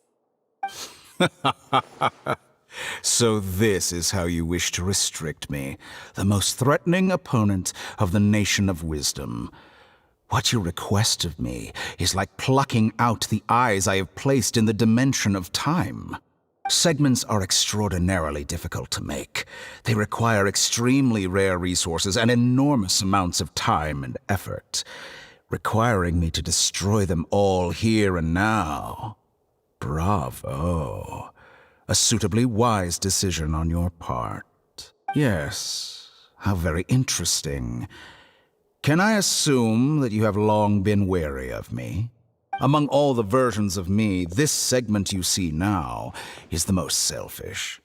So this is how you wish to restrict me, the most threatening opponent of the Nation of Wisdom. What you request of me is like plucking out the eyes I have placed in the dimension of time. Segments are extraordinarily difficult to make. They require extremely rare resources and enormous amounts of time and effort, requiring me to destroy them all here and now. Bravo. A suitably wise decision on your part. Yes, how very interesting. Can I assume that you have long been wary of me? Among all the versions of me, this segment you see now is the most selfish.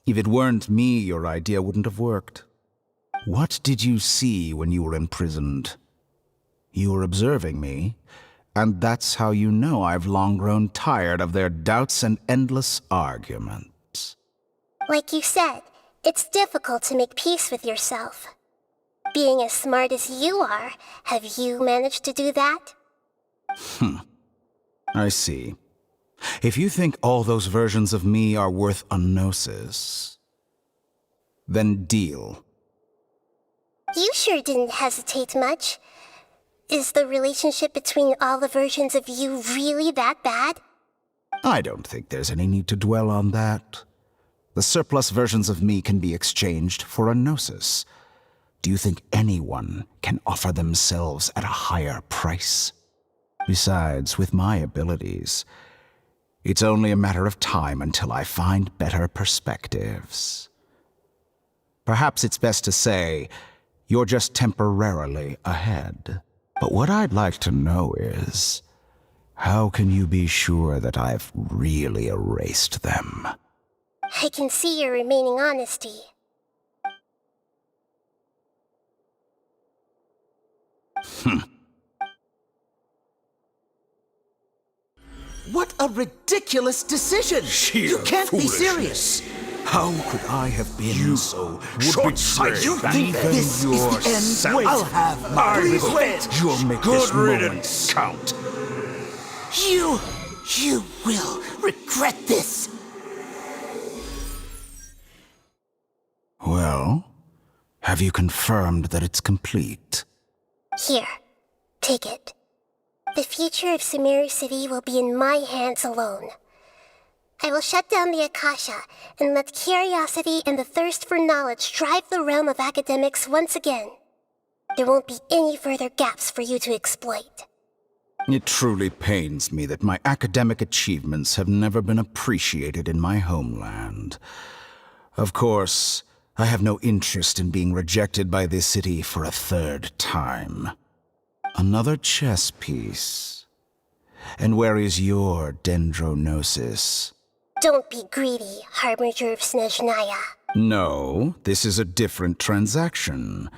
If it weren't me, your idea wouldn't have worked. What did you see when you were imprisoned? You were observing me, and that's how you know I've long grown tired of their doubts and endless arguments. Like you said, it's difficult to make peace with yourself. Being as smart as you are, have you managed to do that? I see. If you think all those versions of me are worth a gnosis, then deal. You sure didn't hesitate much. Is the relationship between all the versions of you really that bad? I don't think there's any need to dwell on that. The surplus versions of me can be exchanged for a gnosis. Do you think anyone can offer themselves at a higher price? Besides, with my abilities, it's only a matter of time until I find better perspectives. Perhaps it's best to say, you're just temporarily ahead. But what I'd like to know is, how can you be sure that I've really erased them? I can see your remaining honesty. What a ridiculous decision! You can't be serious! How could I have been so short-sighted? You think this is the end? Wait, I'll have my revenge! You'll make this moment count. You will regret this! Well, have you confirmed that it's complete? Here, take it. The future of Sumeru City will be in my hands alone. I will shut down the Akasha and let curiosity and the thirst for knowledge drive the realm of academics once again. There won't be any further gaps for you to exploit. It truly pains me that my academic achievements have never been appreciated in my homeland. Of course, I have no interest in being rejected by this city for a third time. Another chess piece. And where is your dendrognosis? Don't be greedy, Harbinger of Snezhnaya. No, this is a different transaction.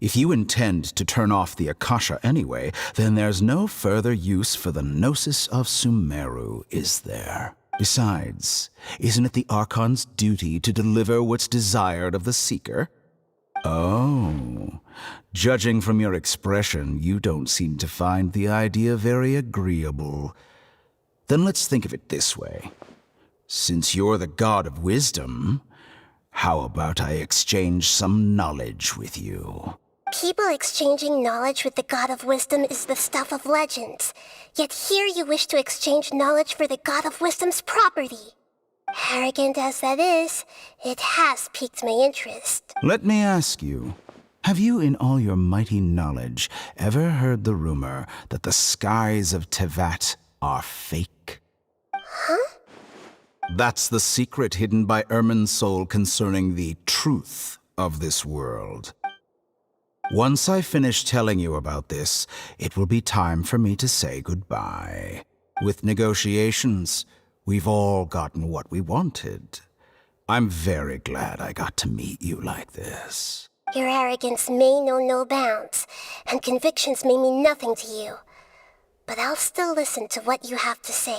If you intend to turn off the Akasha anyway, then there's no further use for the Gnosis of Sumeru, is there? Besides, isn't it the Archon's duty to deliver what's desired of the Seeker? Oh, judging from your expression, you don't seem to find the idea very agreeable. Then let's think of it this way. Since you're the god of wisdom, how about I exchange some knowledge with you? People exchanging knowledge with the god of wisdom is the stuff of legends. Yet here you wish to exchange knowledge for the god of wisdom's property. Arrogant as that is, it has piqued my interest. Let me ask you, Have you, in all your mighty knowledge, ever heard the rumor that the skies of Tevat are fake? Huh? That's the secret hidden by Irminsul concerning the truth of this world. Once I finish telling you about this, it will be time for me to say goodbye. With negotiations, we've all gotten what we wanted. I'm very glad I got to meet you like this. Your arrogance may know no bounds, and convictions may mean nothing to you. But I'll still listen to what you have to say.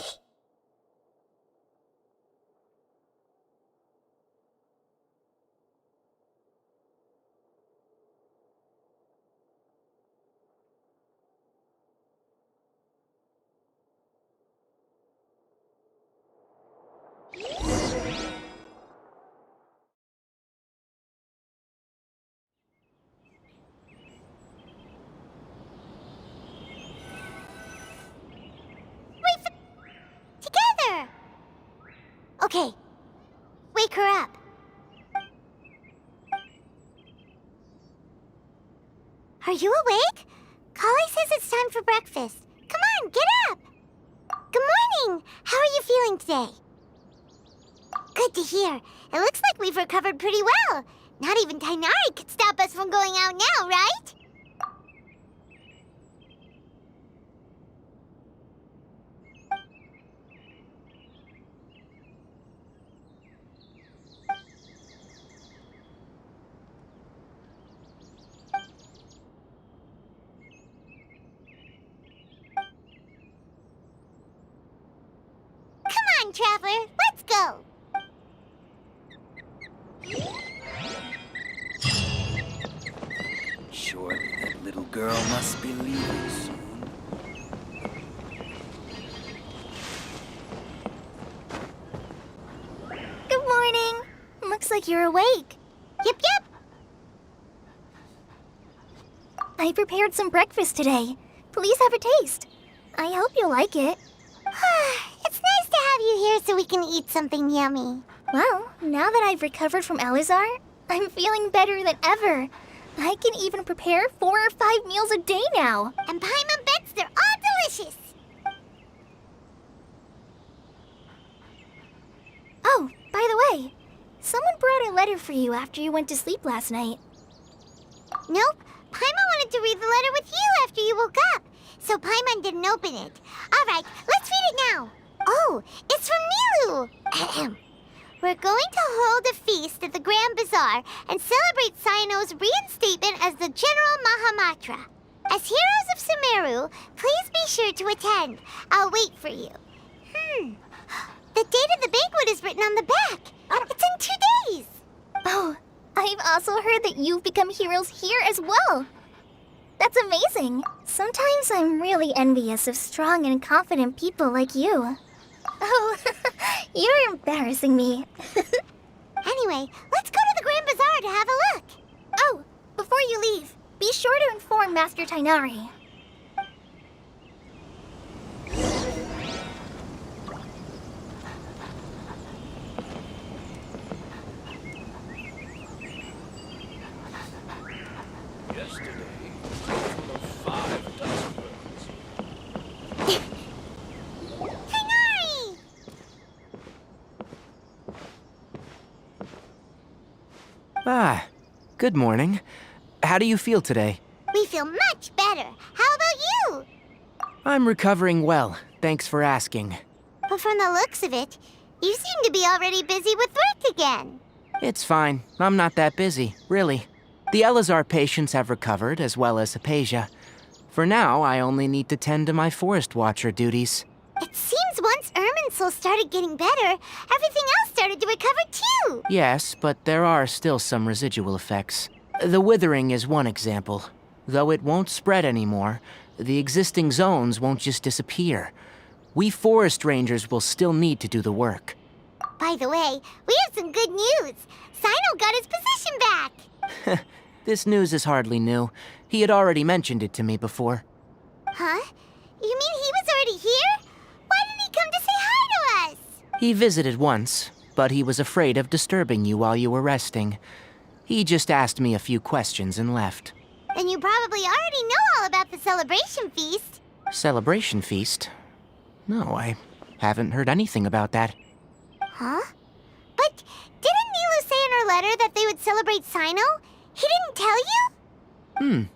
Together! Okay. Wake her up. Are you awake? Kali says it's time for breakfast. Come on, get up! Good morning! How are you feeling today? Good to hear. It looks like we've recovered pretty well. Not even Tainari could stop us from going out now, right? Come on, Traveler, let's go! Surely that little girl must be leaving soon. Good morning. Looks like you're awake. Yep. I prepared some breakfast today. Please have a taste. I hope you'll like it. It's nice to have you here so we can eat something yummy. Well, now that I've recovered from Elazar, I'm feeling better than ever. I can even prepare 4 or 5 meals a day now. And Paimon bets they're all delicious. Oh, by the way, someone brought a letter for you after you went to sleep last night. Nope. Paimon wanted to read the letter with you after you woke up, so Paimon didn't open it. All right, let's read it now. Oh, it's from Nilu. Ahem. We're going to hold a feast at the Grand Bazaar and celebrate Cyano's reinstatement as the General Mahamatra. As heroes of Sumeru, please be sure to attend. I'll wait for you. The date of the banquet is written on the back. It's in 2 days. Oh, I've also heard that you've become heroes here as well. That's amazing. Sometimes I'm really envious of strong and confident people like you. Oh, you're embarrassing me. Anyway, let's go to the Grand Bazaar to have a look. Oh, before you leave, be sure to inform Master Tainari. Yesterday, full of 5 dozen birds. Tainari! Ah, good morning. How do you feel today? We feel much better. How about you? I'm recovering well, thanks for asking. But from the looks of it, you seem to be already busy with work again. It's fine. I'm not that busy, really. The Elazar patients have recovered, as well as Apasia. For now, I only need to tend to my Forest Watcher duties. It seems once Irminsul started getting better, everything else started to recover too. Yes, but there are still some residual effects. The withering is one example. Though it won't spread anymore, the existing zones won't just disappear. We forest rangers will still need to do the work. By the way, we have some good news. Sino got his position back. This news is hardly new. He had already mentioned it to me before. Huh? You mean he was already here? Why didn't he come to say hi to us? He visited once, but he was afraid of disturbing you while you were resting. He just asked me a few questions and left. Then you probably already know all about the celebration feast. Celebration feast? No, I haven't heard anything about that. Huh? But didn't Nilu say in her letter that they would celebrate Sino? He didn't tell you?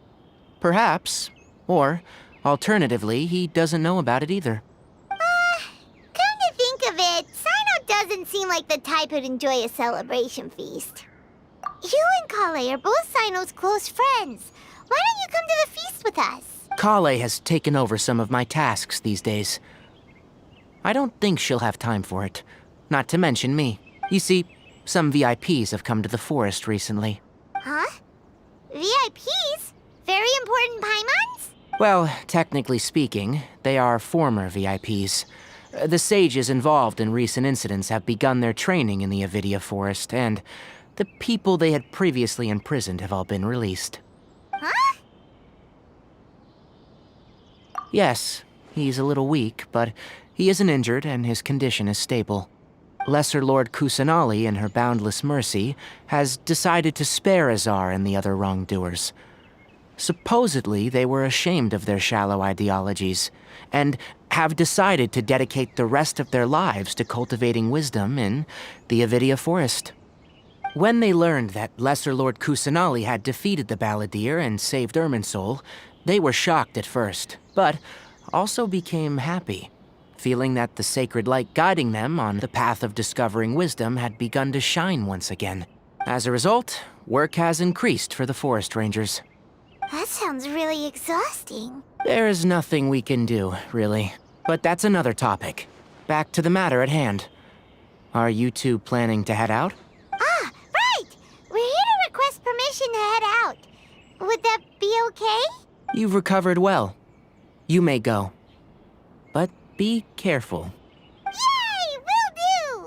Perhaps. Or, alternatively, he doesn't know about it either. Come to think of it, Sino doesn't seem like the type who'd enjoy a celebration feast. You and Kale are both Sino's close friends. Why don't you come to the feast with us? Kale has taken over some of my tasks these days. I don't think she'll have time for it. Not to mention me. You see, some VIPs have come to the forest recently. Huh? VIPs? Very important Paimons? Well, technically speaking, they are former VIPs. The sages involved in recent incidents have begun their training in the Avidia Forest, and the people they had previously imprisoned have all been released. Huh? Yes, he's a little weak, but he isn't injured and his condition is stable. Lesser Lord Kusanali, in her boundless mercy, has decided to spare Azar and the other wrongdoers. Supposedly, they were ashamed of their shallow ideologies, and have decided to dedicate the rest of their lives to cultivating wisdom in the Avidia Forest. When they learned that Lesser Lord Kusanali had defeated the Balladeer and saved Irminsul, they were shocked at first, but also became happy, feeling that the sacred light guiding them on the path of discovering wisdom had begun to shine once again. As a result, work has increased for the forest rangers. That sounds really exhausting. There is nothing we can do, really. But that's another topic. Back to the matter at hand. Are you two planning to head out? Ah, right! We're here to request permission to head out. Would that be okay? You've recovered well. You may go. But be careful. Yay! Will do!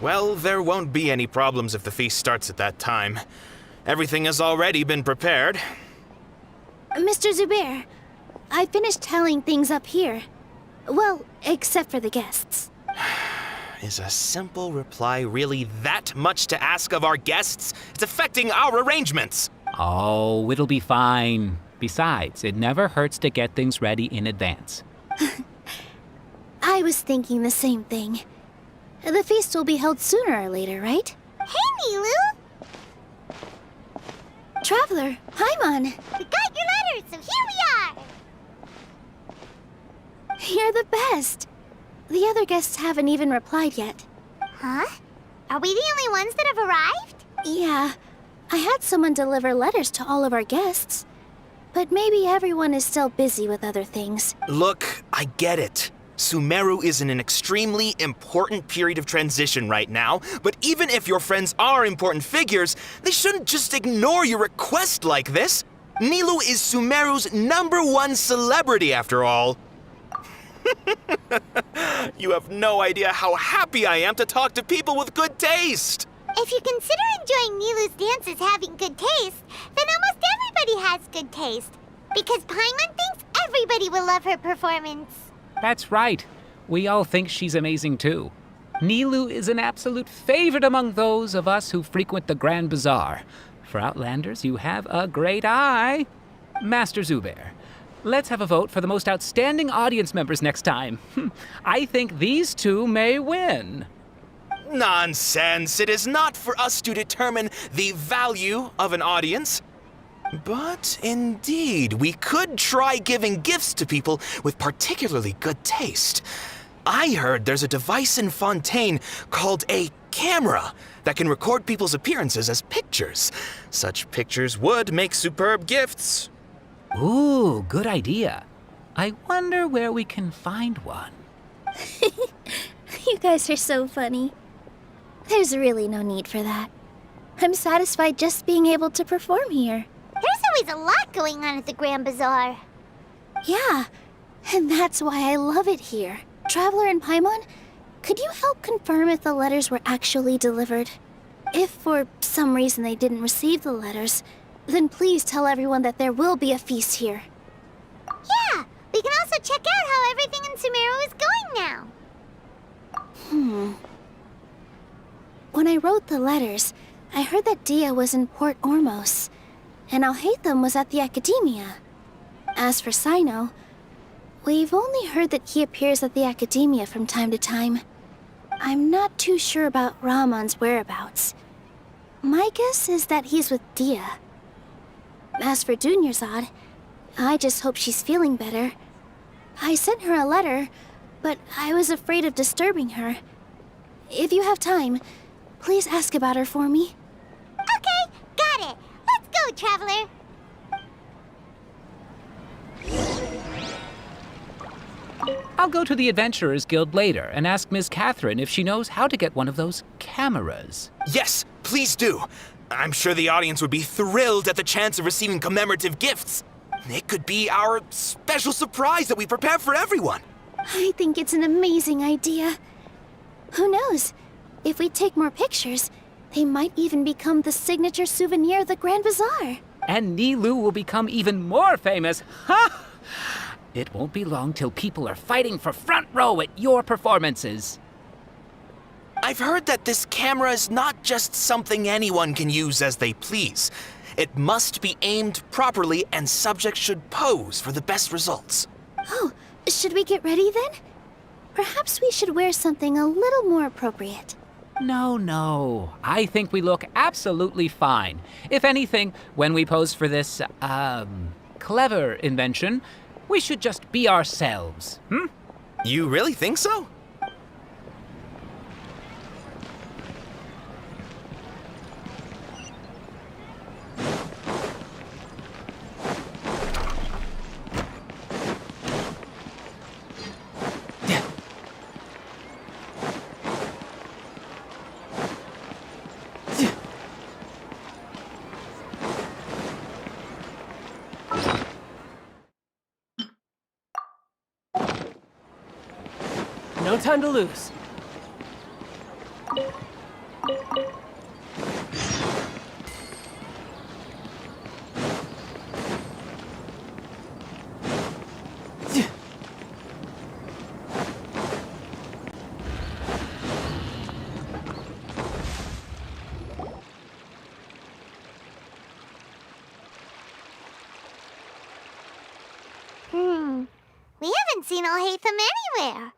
Well, there won't be any problems if the feast starts at that time. Everything has already been prepared. Mr. Zubair, I finished tallying things up here. Well, except for the guests. Is a simple reply really that much to ask of our guests? It's affecting our arrangements. Oh, it'll be fine. Besides, it never hurts to get things ready in advance. I was thinking the same thing. The feast will be held sooner or later, right? Hey, Nilu! Traveler, Paimon! We got your letter, so here we are! You're the best. The other guests haven't even replied yet. Huh? Are we the only ones that have arrived? Yeah, I had someone deliver letters to all of our guests. But maybe everyone is still busy with other things. Look, I get it. Sumeru is in an extremely important period of transition right now, but even if your friends are important figures, they shouldn't just ignore your request like this. Nilu is Sumeru's #1 celebrity after all. You have no idea how happy I am to talk to people with good taste. If you consider enjoying Nilu's dances having good taste, then almost everybody has good taste. Because Paimon thinks everybody will love her performance. That's right. We all think she's amazing too. Nilu is an absolute favorite among those of us who frequent the Grand Bazaar. For Outlanders, you have a great eye. Master Zubair, let's have a vote for the most outstanding audience members next time. I think these two may win. Nonsense. It is not for us to determine the value of an audience. But indeed, we could try giving gifts to people with particularly good taste. I heard there's a device in Fontaine called a camera that can record people's appearances as pictures. Such pictures would make superb gifts. Ooh, good idea. I wonder where we can find one. You guys are so funny. There's really no need for that. I'm satisfied just being able to perform here. There's always a lot going on at the Grand Bazaar. Yeah, and that's why I love it here. Traveler and Paimon, could you help confirm if the letters were actually delivered? If for some reason they didn't receive the letters, then please tell everyone that there will be a feast here. Yeah, we can also check out how everything in Sumeru is going now. When I wrote the letters, I heard that Dia was in Port Ormos, and Alhaitham was at the Academia. As for Sino, we've only heard that he appears at the Academia from time to time. I'm not too sure about Rahman's whereabouts. My guess is that he's with Dia. As for Dunyarzad, I just hope she's feeling better. I sent her a letter, but I was afraid of disturbing her. If you have time, please ask about her for me. Okay, got it. Let's go, Traveler. I'll go to the Adventurers Guild later and ask Ms. Catherine if she knows how to get one of those cameras. Yes, please do. I'm sure the audience would be thrilled at the chance of receiving commemorative gifts. It could be our special surprise that we prepare for everyone. I think it's an amazing idea. Who knows? If we take more pictures, they might even become the signature souvenir of the Grand Bazaar. And Nilou will become even more famous. Ha! It won't be long till people are fighting for front row at your performances. I've heard that this camera is not just something anyone can use as they please. It must be aimed properly and subjects should pose for the best results. Oh, should we get ready then? Perhaps we should wear something a little more appropriate. No. I think we look absolutely fine. If anything, when we pose for this, clever invention, we should just be ourselves, You really think so? No time to lose. We haven't seen Alhaitham anywhere.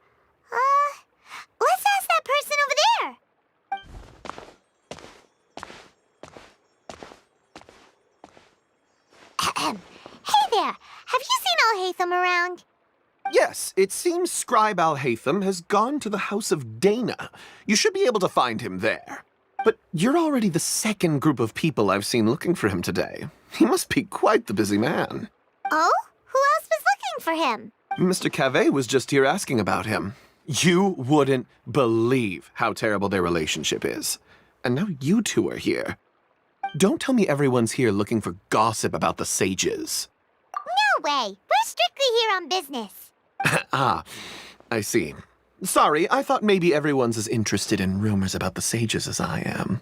Let's ask that person over there. Hey there, have you seen Alhaitham around? Yes, it seems Scribe Alhaitham has gone to the House of Dana. You should be able to find him there. But you're already the second group of people I've seen looking for him today. He must be quite the busy man. Oh? Who else was looking for him? Mr. Cavey was just here asking about him. You wouldn't believe how terrible their relationship is. And now you two are here. Don't tell me everyone's here looking for gossip about the sages. No way. We're strictly here on business. Ah, I see. Sorry, I thought maybe everyone's as interested in rumors about the sages as I am.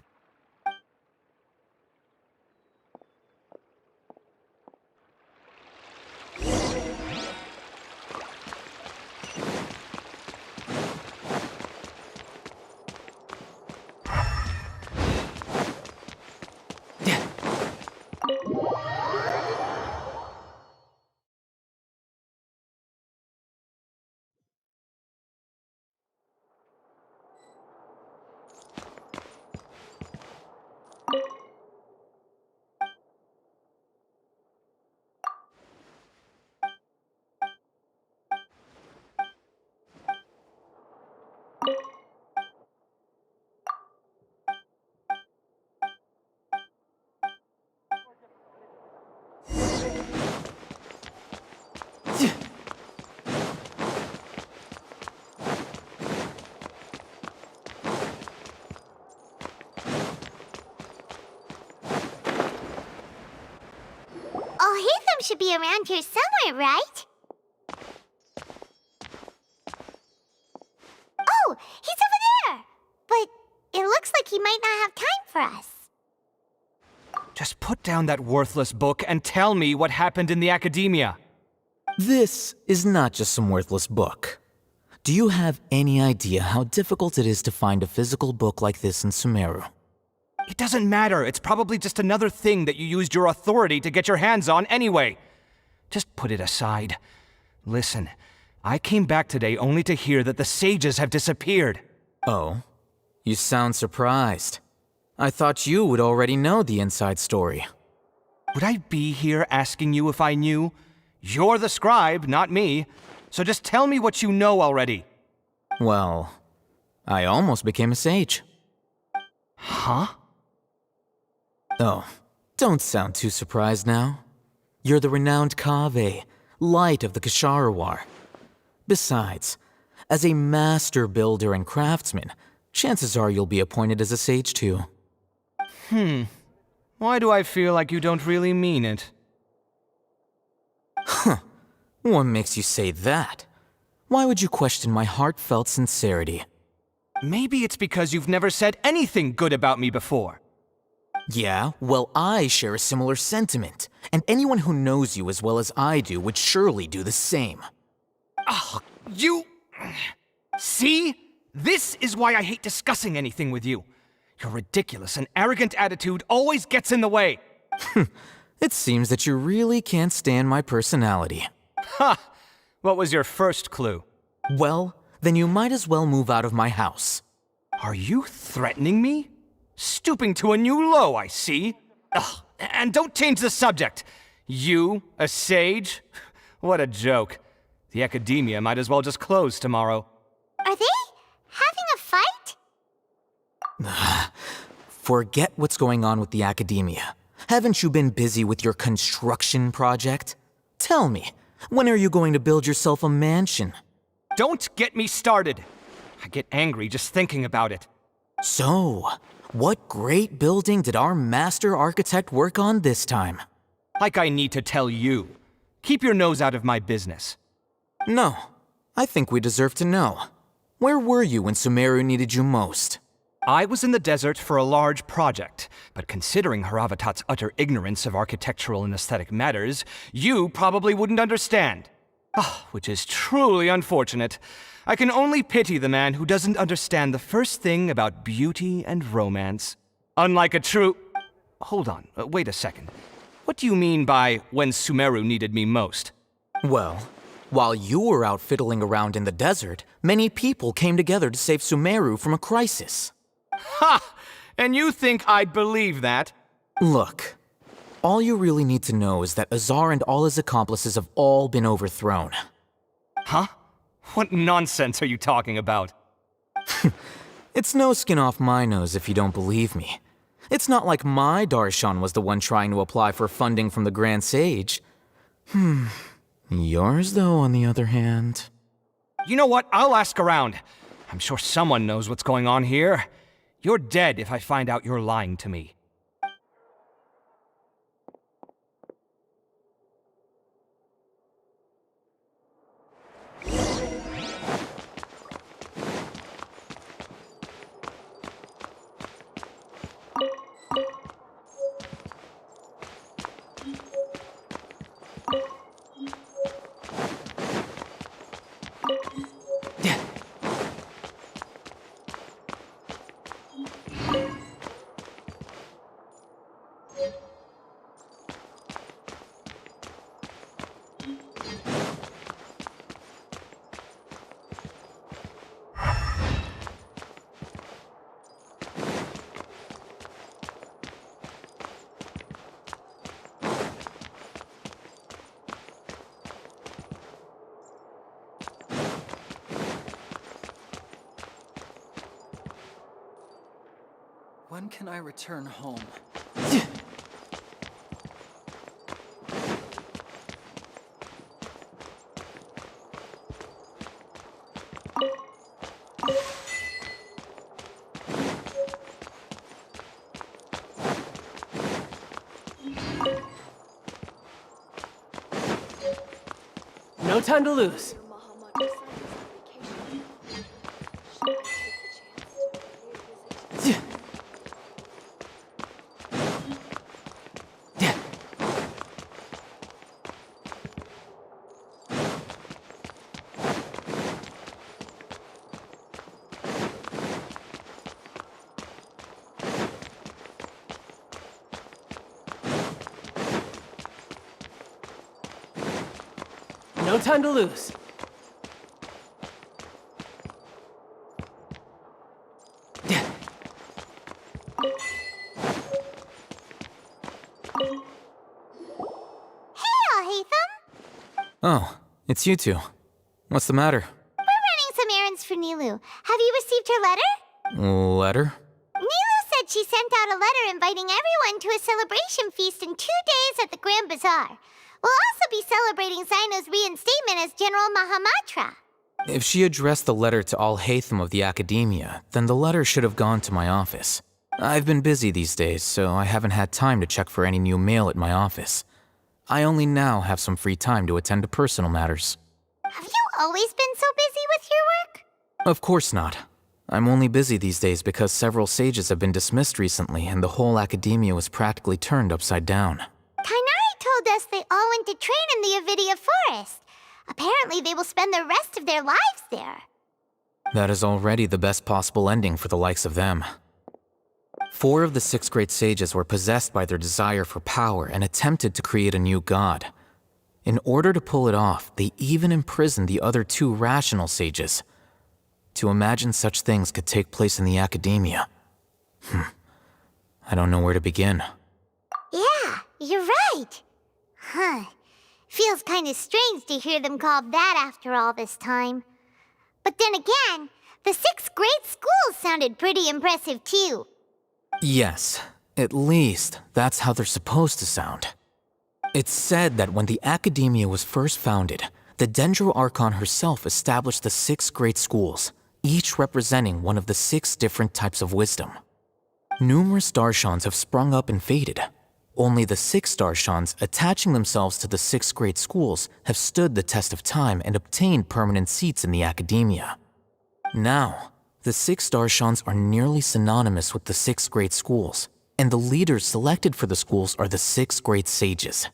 should be around here somewhere, right? Oh, he's over there! But it looks like he might not have time for us. Just put down that worthless book and tell me what happened in the academia. This is not just some worthless book. Do you have any idea how difficult it is to find a physical book like this in Sumeru? It doesn't matter. It's probably just another thing that you used your authority to get your hands on anyway. Just put it aside. Listen, I came back today only to hear that the sages have disappeared. Oh, you sound surprised. I thought you would already know the inside story. Would I be here asking you if I knew? You're the scribe, not me. So just tell me what you know already. Well, I almost became a sage. Huh? Oh, don't sound too surprised now. You're the renowned Kaveh, light of the Ksharawar. Besides, as a master builder and craftsman, chances are you'll be appointed as a sage too. Why do I feel like you don't really mean it? Huh. What makes you say that? Why would you question my heartfelt sincerity? Maybe it's because you've never said anything good about me before. Yeah, well, I share a similar sentiment, and anyone who knows you as well as I do would surely do the same. Oh, you... See? This is why I hate discussing anything with you. Your ridiculous and arrogant attitude always gets in the way. It seems that you really can't stand my personality. Ha! What was your first clue? Well, then you might as well move out of my house. Are you threatening me? Stooping to a new low, I see. Ugh, and don't change the subject. You, a sage? What a joke. The academia might as well just close tomorrow. Are they having a fight? Forget what's going on with the academia. Haven't you been busy with your construction project? Tell me, when are you going to build yourself a mansion? Don't get me started. I get angry just thinking about it. So, what great building did our master architect work on this time? Like I need to tell you. Keep your nose out of my business. No, I think we deserve to know. Where were you when Sumeru needed you most? I was in the desert for a large project, but considering Haravatat's utter ignorance of architectural and aesthetic matters, you probably wouldn't understand. Which is truly unfortunate. I can only pity the man who doesn't understand the first thing about beauty and romance. Unlike a true... Hold on, wait a second. What do you mean by when Sumeru needed me most? Well, while you were out fiddling around in the desert, many people came together to save Sumeru from a crisis. Ha! And you think I'd believe that? Look, all you really need to know is that Azar and all his accomplices have all been overthrown. Huh? What nonsense are you talking about? It's no skin off my nose if you don't believe me. It's not like my Darshan was the one trying to apply for funding from the Grand Sage. Yours, though, on the other hand... You know what? I'll ask around. I'm sure someone knows what's going on here. You're dead if I find out you're lying to me. When can I return home? No time to lose. No time to lose. Oh, it's you two. What's the matter? We're running some errands for Nilu. Have you received her letter? Letter? Nilu said she sent out a letter inviting everyone to a celebration feast in 2 days at the Grand Bazaar. We'll also be celebrating Sino's reinstatement as General Mahamatra. If she addressed the letter to all Hatham of the Academia, then the letter should have gone to my office. I've been busy these days, so I haven't had time to check for any new mail at my office. I only now have some free time to attend to personal matters. Have you always been so busy with your work? Of course not. I'm only busy these days because several sages have been dismissed recently and the whole Academia was practically turned upside down. Kainari told us they all went to train in the Avidia Forest. Apparently they will spend the rest of their lives there. That is already the best possible ending for the likes of them. 4 of the 6 great sages were possessed by their desire for power and attempted to create a new god. In order to pull it off, they even imprisoned the other 2 rational sages. To imagine such things could take place in the Academia. I don't know where to begin. Yeah, you're right. Huh. Feels kind of strange to hear them called that after all this time. But then again, the 6 great schools sounded pretty impressive too. Yes, at least that's how they're supposed to sound. It's said that when the Academia was first founded, the Dendro Archon herself established the 6 great schools, each representing one of the 6 different types of wisdom. Numerous Darshans have sprung up and faded. Only the 6 Darshans attaching themselves to the 6 great schools have stood the test of time and obtained permanent seats in the Academia. Now, the 6 Darshans are nearly synonymous with the 6 great schools, and the leaders selected for the schools are the 6 great sages.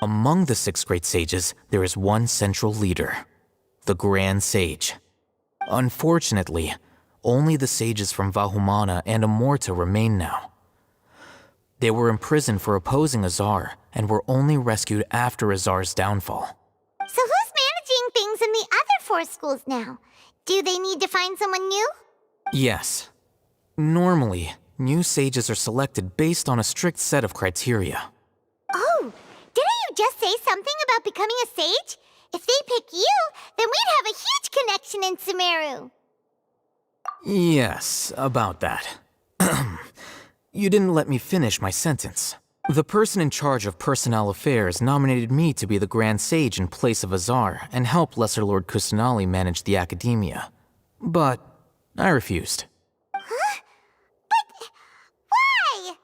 Among the 6 great sages, there is one central leader, the Grand Sage. Unfortunately, only the sages from Vahumana and Amorta remain now. They were imprisoned for opposing Azar, and were only rescued after Azar's downfall. So who's managing things in the other 4 schools now? Do they need to find someone new? Yes. Normally, new sages are selected based on a strict set of criteria. Oh, didn't you just say something about becoming a sage? If they pick you, then we'd have a huge connection in Sumeru. Yes, about that. You didn't let me finish my sentence. The person in charge of personnel affairs nominated me to be the Grand Sage in place of Azar and help Lesser Lord Kusanali manage the Academia. But I refused. Huh? But why?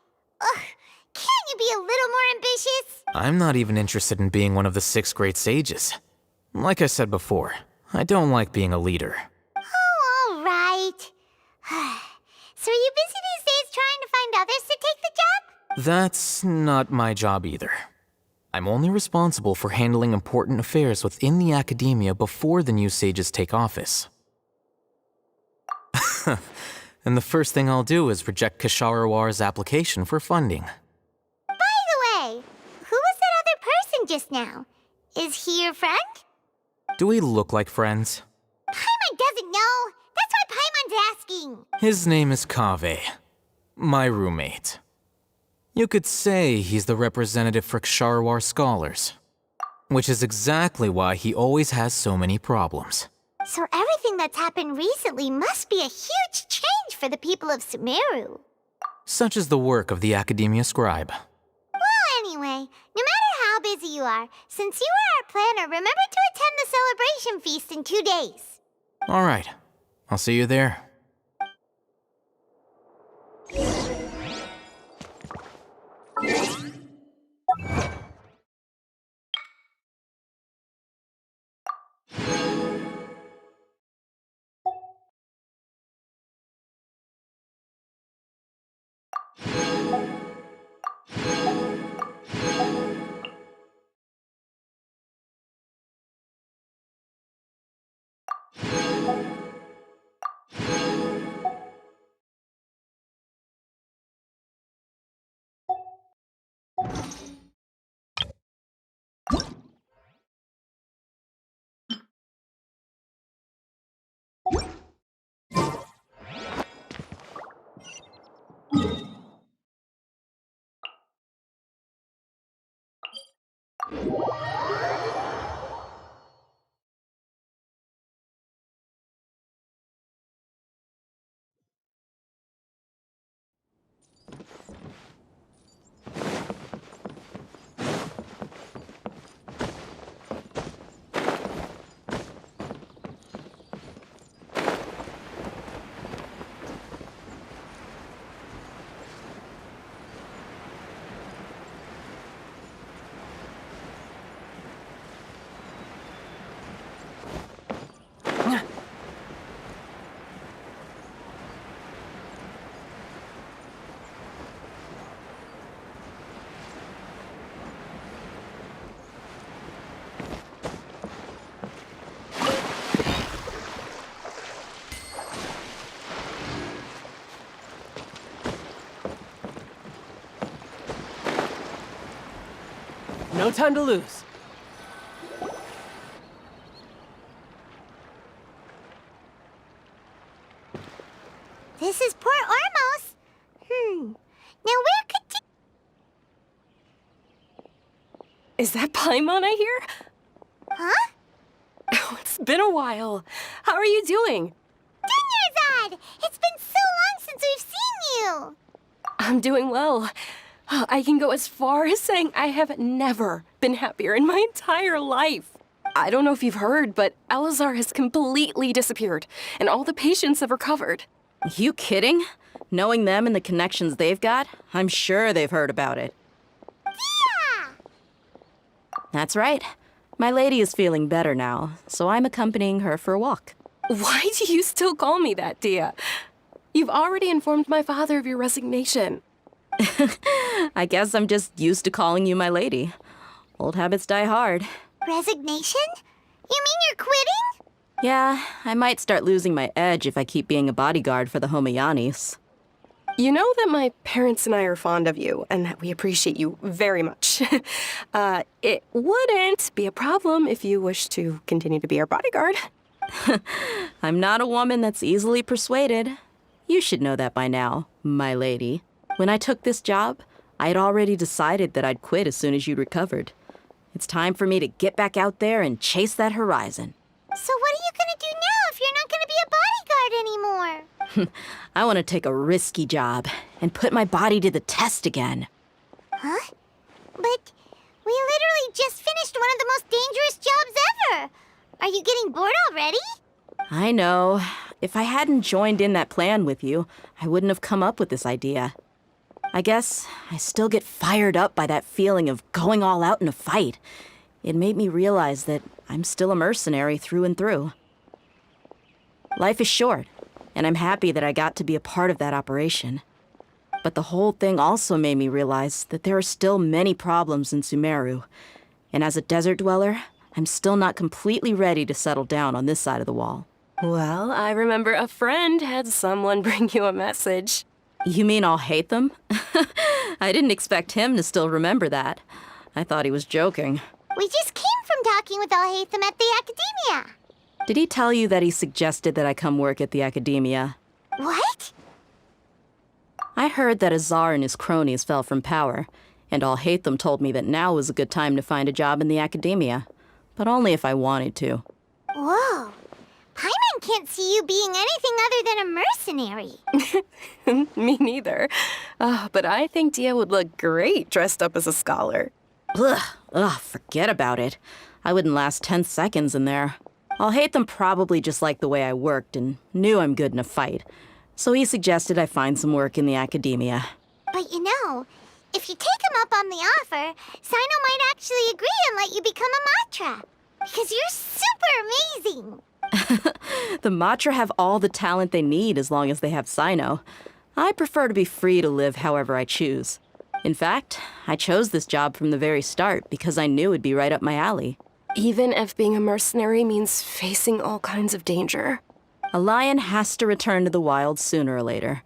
Can't you be a little more ambitious? I'm not even interested in being one of the 6 great sages. Like I said before, I don't like being a leader. Oh, all right. So are you busy these days trying to find others to take the job? That's not my job either. I'm only responsible for handling important affairs within the Academia before the new sages take office. And the first thing I'll do is reject Kasharawar's application for funding. By the way, who was that other person just now? Is he your friend? Do we look like friends? Paimon doesn't know. That's why Paimon's asking. His name is Kaveh, my roommate. You could say he's the representative for Ksharawar scholars. Which is exactly why he always has so many problems. So everything that's happened recently must be a huge change for the people of Sumeru. Such is the work of the Academia Scribe. Well, anyway, no matter how busy you are, since you are our planner, remember to attend the celebration feast in 2 days. Alright, I'll see you there. No time to lose. This is Port Ormos. Now where could Is that Paimon I hear? Huh? Oh, it's been a while. How are you doing? Dinyarzad! It's been so long since we've seen you! I'm doing well. I can go as far as saying I have never been happier in my entire life. I don't know if you've heard, but Elazar has completely disappeared, and all the patients have recovered. You kidding? Knowing them and the connections they've got, I'm sure they've heard about it. Yeah! That's right. My lady is feeling better now, so I'm accompanying her for a walk. Why do you still call me that, Dia? You've already informed my father of your resignation. I guess I'm just used to calling you my lady. Old habits die hard. Resignation? You mean you're quitting? Yeah, I might start losing my edge if I keep being a bodyguard for the Homayanis. You know that my parents and I are fond of you, and that we appreciate you very much. It wouldn't be a problem if you wish to continue to be our bodyguard. I'm not a woman that's easily persuaded. You should know that by now, my lady. When I took this job, I had already decided that I'd quit as soon as you'd recovered. It's time for me to get back out there and chase that horizon. So what are you gonna do now if you're not gonna be a bodyguard anymore? I want to take a risky job and put my body to the test again. Huh? But we literally just finished one of the most dangerous jobs ever! Are you getting bored already? I know. If I hadn't joined in that plan with you, I wouldn't have come up with this idea. I guess I still get fired up by that feeling of going all out in a fight. It made me realize that I'm still a mercenary through and through. Life is short, and I'm happy that I got to be a part of that operation. But the whole thing also made me realize that there are still many problems in Sumeru. And as a desert dweller, I'm still not completely ready to settle down on this side of the wall. Well, I remember a friend had someone bring you a message. You mean I'll hate them? I didn't expect him to still remember that. I thought he was joking. We just came from talking with Alhaitham at the Academia. Did he tell you that he suggested that I come work at the Academia? What? I heard that Azar and his cronies fell from power, and Alhaitham told me that now was a good time to find a job in the Academia. But only if I wanted to. Whoa. Paimon can't see you being anything other than a mercenary. Me neither. But I think Dia would look great dressed up as a scholar. Ugh, forget about it. I wouldn't last 10 seconds in there. Alhaitham probably just liked the way I worked and knew I'm good in a fight. So he suggested I find some work in the Academia. But you know, if you take him up on the offer, Sino might actually agree and let you become a Matra. Because you're super amazing. The Matra have all the talent they need as long as they have Sino. I prefer to be free to live however I choose. In fact, I chose this job from the very start because I knew it'd be right up my alley. Even if being a mercenary means facing all kinds of danger. A lion has to return to the wild sooner or later.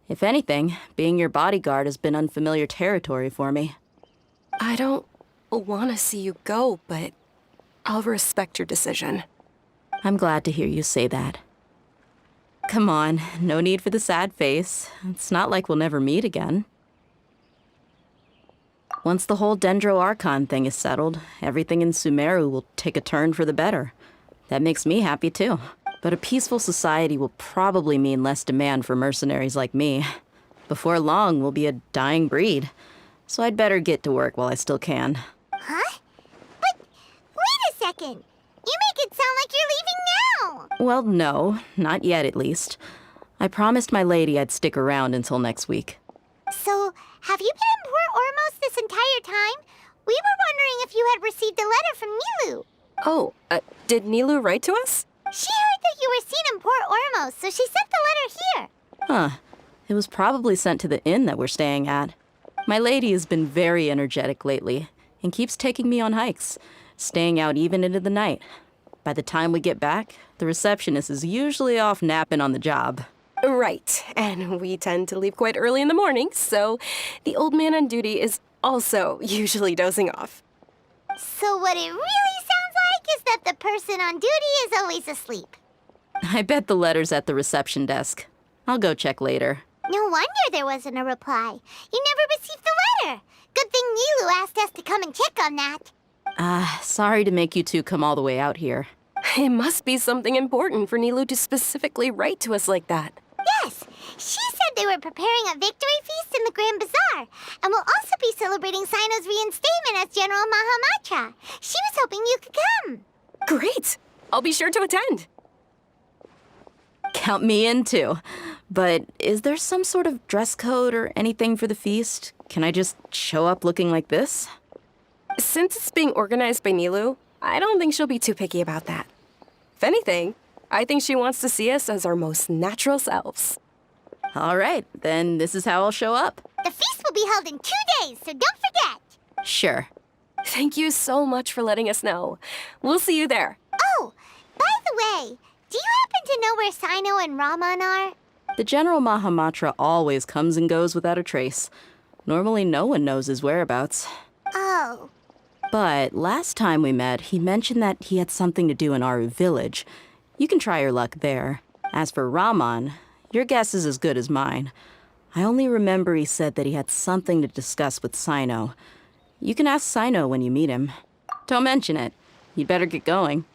If anything, being your bodyguard has been unfamiliar territory for me. I don't want to see you go, but I'll respect your decision. I'm glad to hear you say that. Come on, no need for the sad face. It's not like we'll never meet again. Once the whole Dendro Archon thing is settled, everything in Sumeru will take a turn for the better. That makes me happy too. But a peaceful society will probably mean less demand for mercenaries like me. Before long, we'll be a dying breed. So I'd better get to work while I still can. Huh? But wait a second. You make it sound like you're leaving now. Well, no, not yet at least. I promised my lady I'd stick around until next week. So, have you been in Port Ormos this entire time? We were wondering if you had received a letter from Nilou. Oh, did Nilou write to us? She heard that you were seen in Port Ormos, so she sent the letter here. Huh. It was probably sent to the inn that we're staying at. My lady has been very energetic lately and keeps taking me on hikes, staying out even into the night. By the time we get back, the receptionist is usually off napping on the job. Right, and we tend to leave quite early in the morning, so the old man on duty is also usually dozing off. So what it really sounds like is that the person on duty is always asleep. I bet the letter's at the reception desk. I'll go check later. No wonder there wasn't a reply. You never received the letter. Good thing Nilou asked us to come and check on that. Sorry to make you two come all the way out here. It must be something important for Nilou to specifically write to us like that. Yes, she said they were preparing a victory feast in the Grand Bazaar, and will also be celebrating Sino's reinstatement as General Mahamatra. She was hoping you could come. Great! I'll be sure to attend. Count me in too. But is there some sort of dress code or anything for the feast? Can I just show up looking like this? Since it's being organized by Nilou, I don't think she'll be too picky about that. If anything, I think she wants to see us as our most natural selves. All right, then this is how I'll show up. The feast will be held in 2 days, so don't forget. Sure. Thank you so much for letting us know. We'll see you there. Oh, by the way, do you happen to know where Sino and Raman are? The General Mahamatra always comes and goes without a trace. Normally no one knows his whereabouts. Oh. But last time we met, he mentioned that he had something to do in our village. You can try your luck there. As for Raman, your guess is as good as mine. I only remember he said that he had something to discuss with Sino. You can ask Sino when you meet him. Don't mention it. You'd better get going.